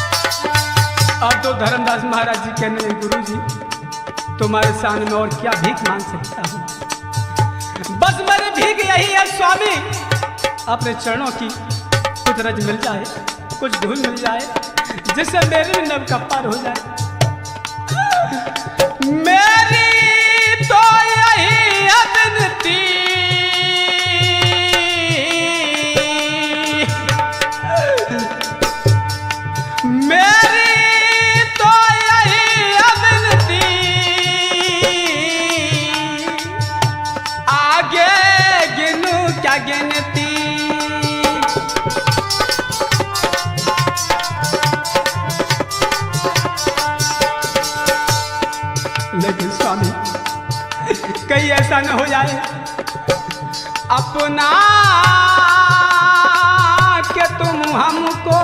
अब तो धर्मदास महाराज जी कहने लगे गुरुजी तुम्हारे सामने में और क्या भीख मांग सकता हूं बस मेरी भीख यही है स्वामी अपने चरणों की कुछ रज मिल जाए कुछ धूल मिल जाए जिससे मेरी नव का पार हो जाए मेरी तो यही विनती मेरी तो यही विनती आगे गिनू क्या गिनती लेकिन स्वामी कहीं ऐसा न हो जाए अपना के तुम हमको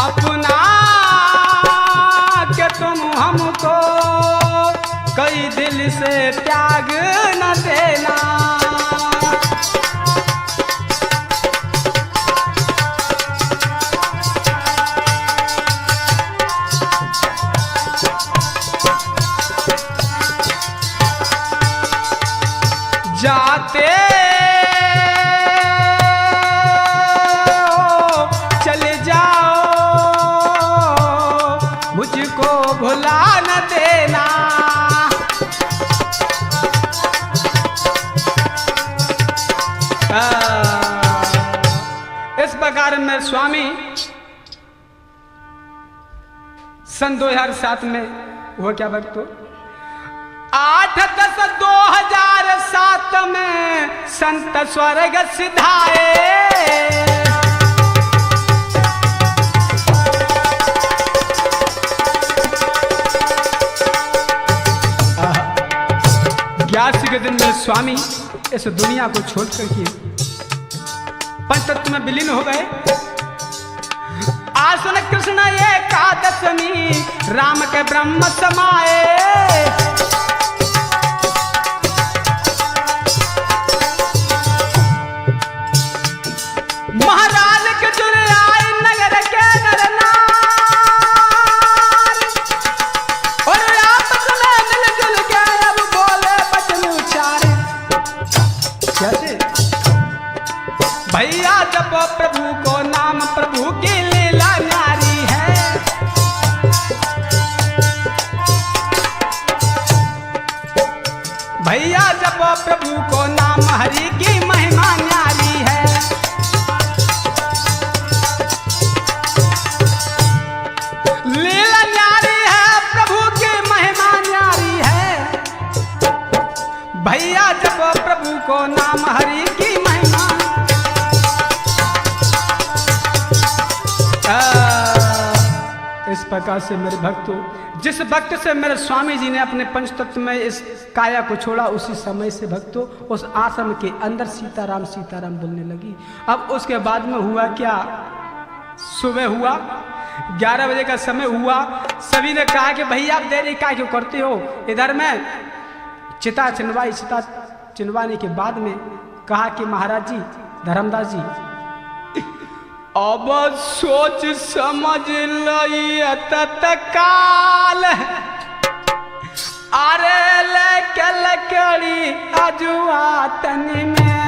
अपना के तुम हमको कई दिल से त्याग न देना प्रकार मेरे स्वामी सन 2007 में हुआ क्या भक्तों, 8-10-2007 में संत स्वर्ग सिधाए। ग्यारह के दिन मेरे स्वामी इस दुनिया को छोड़ करके पंचतत्व में विलीन हो गए। आसन कृष्ण एकादशमी राम के ब्रह्म समाए। महाराज के जुर आए नगर के नरनार और आपस में मिलजुल के अब बोले बचन उचारे। कैसे भैया जपो प्रभु को नाम, प्रभु की लीला न्यारी है। भैया जपो प्रभु को नाम, हरि की महिमा न्यारी है। लीला न्यारी है, प्रभु की महिमा न्यारी है। भैया जपो प्रभु को नाम, हरि की महिमा। इस प्रकार से मेरे भक्तों, जिस भक्त से मेरे स्वामी जी ने अपने पंचतत्व में इस काया को छोड़ा, उसी समय से भक्तों उस आश्रम के अंदर सीताराम सीताराम बोलने लगी। अब उसके बाद में हुआ क्या, सुबह हुआ 11 बजे का समय हुआ। सभी ने कहा कि भैया आप देरी क्या क्यों करते हो। इधर में चिता चिनवाई, चिता चिनवाने के बाद में कहा कि महाराज जी, धर्मदास जी, अब सोच समझ लई तत्काल, अरे लेके लकड़ी अजुआ तनी में।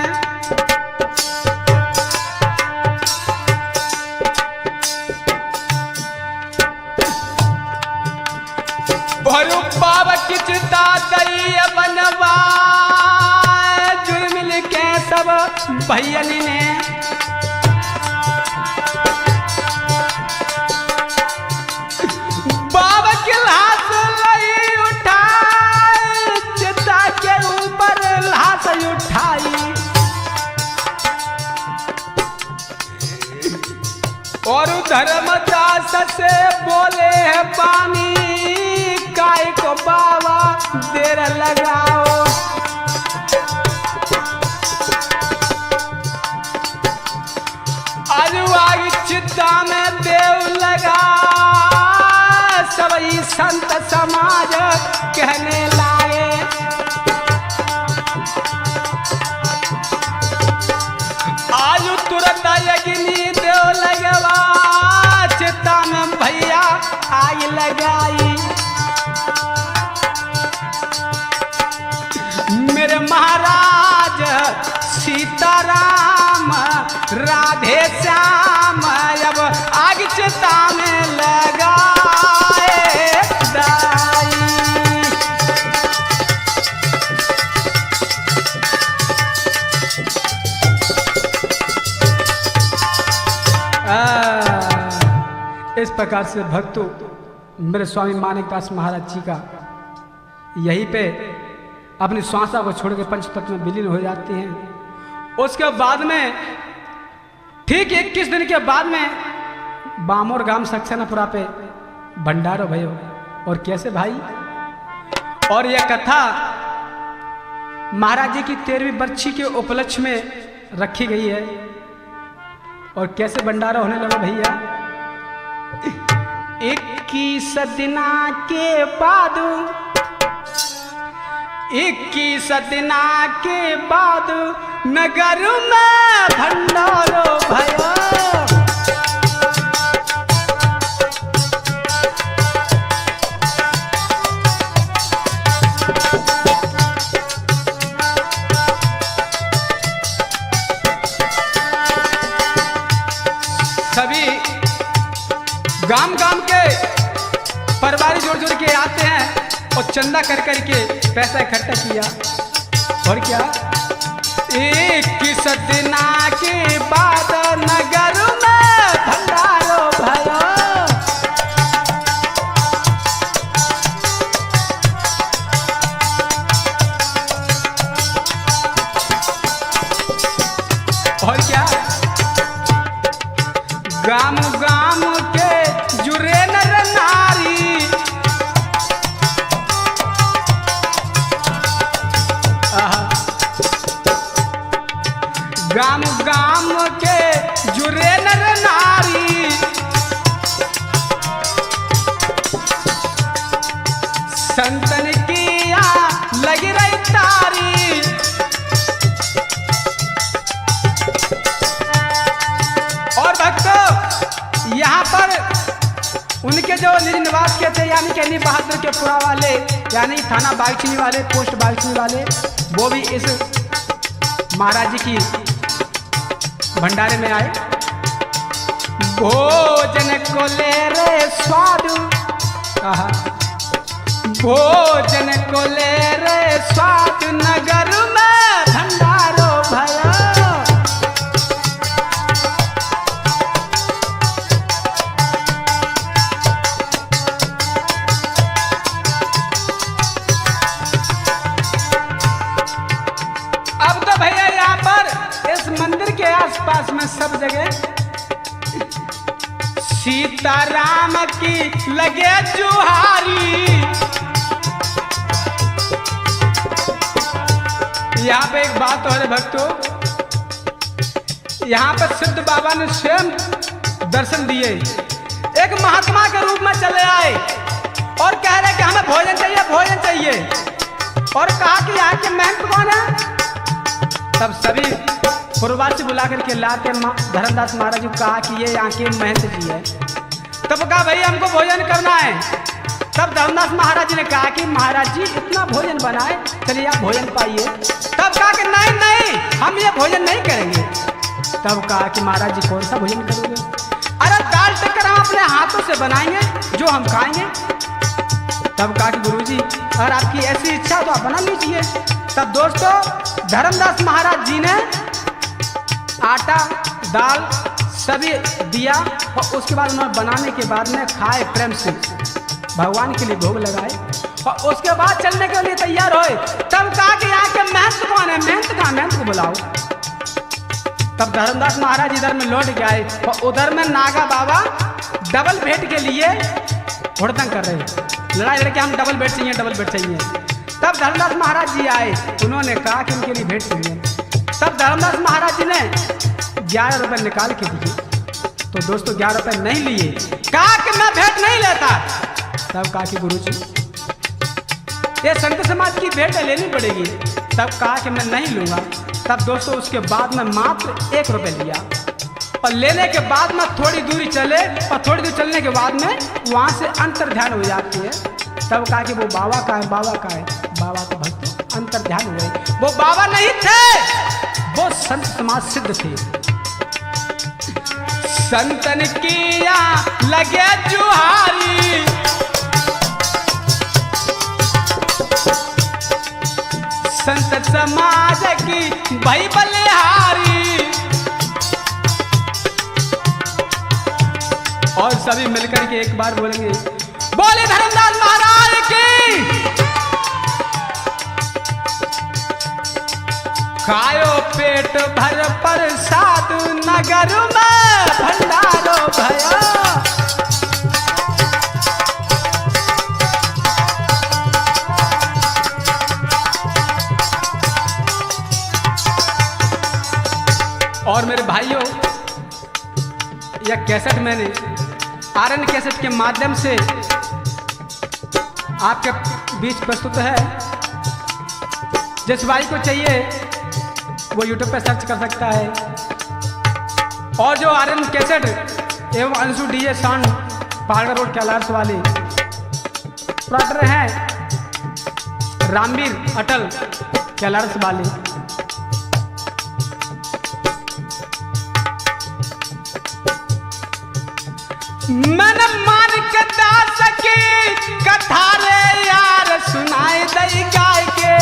भरू पाव किचता दई बनवा, जुल मिल के सब भैयन ने बाबा के लाश लई उठाई, चिता के ऊपर लाश उठाई। और धर्मदास से बोले है पानी, काय को बाबा देर लगाओ। अजुआई चिता में देव लगा, सभी संत समाज कहने लाए। आज तुरंत यज्ञनी देव लगवा, चिता में भैया आग लगाई। मेरे महाराज सीताराम राधे श्याम अब आग चिता में लगाए दाई। इस प्रकार से भक्तों मेरे स्वामी मानिकदास महाराज जी का यहीं पे अपनी श्वासा को छोड़ के पंचतत्व में विलीन हो जाते हैं। उसके बाद में ठीक 21 दिन के बाद में बामोर गांव सक्सेनापुरा पे भंडारो भयो। और कैसे भाई, और यह कथा महाराज जी की 13वीं बरसी के उपलक्ष्य में रखी गई है। और कैसे भंडारा होने लगा भैया, 21 दिना के बाद, 21 दिना के बाद नगर में भंडारो भयो। सभी गांव गांव के परिवार जोड़ जोड़ के आते हैं और चंदा कर कर के पैसा इकट्ठा किया। और क्या, 21 दिना के बाद नगर गाम गाम के जुरे नर नारी, गाम गाम के जुरे नर नारी, संतन की यहाँ लगी रही तारी। और भक्तों यहाँ पर उनके जो निज निवास के थे यानी कहनी बहादुर के पुरा वाले यानी थाना बागचीनी वाले पोस्ट बागचीनी वाले, वो भी इस महाराज जी की भंडारे में आए। भोजन को ले रे स्वाद, कहा भोजन को ले रे स्वाद, नगर में भंडारो भया। अब तो भैया यहाँ पर इस मंदिर के आसपास में सब जगह सीताराम की लगे जुहारी। यहाँ पे एक बात और है भक्तों, यहाँ पर सिद्ध बाबा ने स्वयं दर्शन दिए, एक महात्मा के रूप में चले आए और कह रहे कि हमें भोजन चाहिए भोजन चाहिए, और कहा कि यहाँ के महंत कौन है। तब सभी पूर्ववासी बुला करके लाते धर्मदास महाराज जी कहा कि ये यहाँ के महंत जी है। तब कहा भाई हमको भोजन करना है। तब धर्मदास महाराज जी ने कहा कि महाराज जी इतना भोजन बनाए, चलिए आप भोजन पाइए। तब कहा कि नहीं नहीं हम ये भोजन नहीं करेंगे। तब कहा कि महाराज जी कौन सा भोजन करोगे। अरे दाल टिक्कर हम अपने हाथों से बनाएंगे जो हम खाएंगे। तब कहा कि गुरुजी अगर आपकी ऐसी इच्छा तो आप बना लीजिए। तब दोस्तों धर्मदास महाराज जी ने आटा दाल सभी दिया और उसके बाद उन्होंने बनाने के बाद में खाए, प्रेम से भगवान के लिए भोग लगाए और उसके बाद चलने के लिए तैयार होए। तब कहा कि यहाँ के महंत कौन है, महंत कहाँ, महंत को बुलाओ। तब धर्मदास महाराज इधर में लौट के आए और उधर में नागा बाबा डबल बेड के लिए हुड़दंग कर रहे, लड़ाई लड़के हम डबल बेड चाहिए डबल बेड चाहिए। तब धर्मदास महाराज जी आए, उन्होंने कहा कि उनके लिए भेंट चाहिए। तब धर्मदास महाराज जी ने 11 रुपए निकाल के दिए। तो दोस्तों 11 रुपए नहीं लिए, कहा कि मैं भेंट नहीं लेता। तब कहा कि गुरुजी ये संत समाज की भेंट लेनी पड़ेगी। तब कहा कि मैं नहीं लूंगा। तब दोस्तों उसके बाद में मात्र 1 रुपए लिया और लेने के बाद में थोड़ी दूरी चले और थोड़ी दूर चलने के बाद में वहां से अंतर ध्यान हो जाती है। तब कहा कि वो बाबा का है, बाबा का है। बाबा तो भक्त अंतर ध्यान हुए, वो बाबा नहीं थे, वो संत समाज सिद्ध थे। संतन किया लगे जुहारी, संत समाज की भाई बलिहारी। और सभी मिलकर के एक बार बोलेंगे बोले धर्मदास महाराज की। खायो पेट भर प्रसाद, नगर में भंडारो भया। और मेरे भाइयों यह कैसेट मैंने आरएन कैसेट के माध्यम से आपके बीच प्रस्तुत है। जिस भाई को चाहिए वो यूट्यूब पे सर्च कर सकता है। और जो आरएन कैसेट एवं अंशु डीजे साउंड पहाड़ रोड कैलाश वाले प्रोडक्टर हैं रामवीर अटल कैलाश वाले। मन मान के दास की कथा रे यार सुनाए दई गाय के।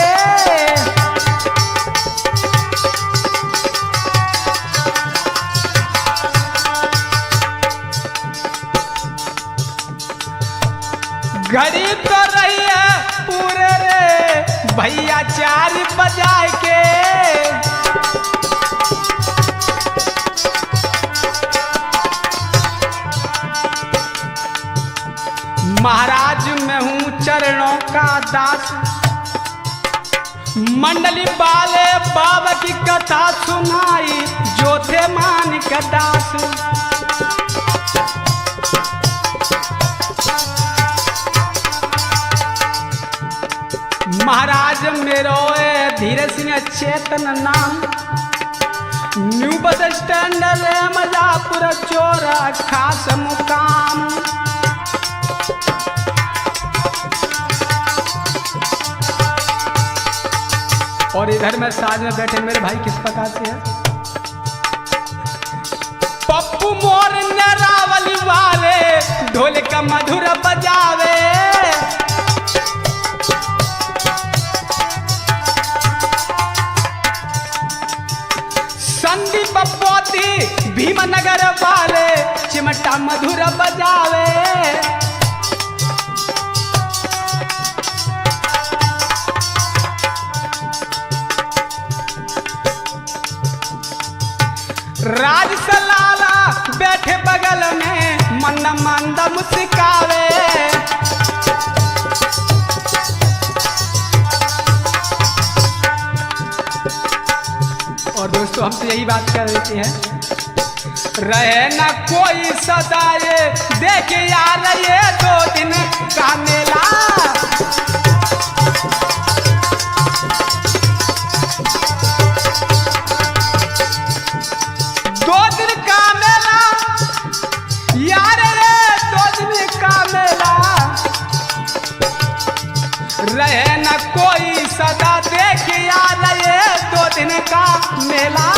घड़ी तो रही है पूरे रे भैया 4 बजाए के। का दास। मंडली वाले बाबा की कथा सुनाई, जो थे मान का दास। महाराज मेरो धीरे सिंह चेतन नाम, न्यू बस स्टैंड मजापुर चोरा खास मुकाम। और इधर में साथ में बैठे मेरे भाई किस प्रकार से है, पप्पू मोर नरावली वाले ढोल का मधुर बजावे। संदीप पोती भीमनगर वाले चिमटा मधुर बजावे। राज सलाला बैठे बगल में मन मंद मुस्कावे। और दोस्तों हम तो यही बात कर देते हैं, रहे न कोई सदाए देखे यार ये 2 दिन का मेला। रहे न कोई सदा देख यार ये 2 दिन का मेला।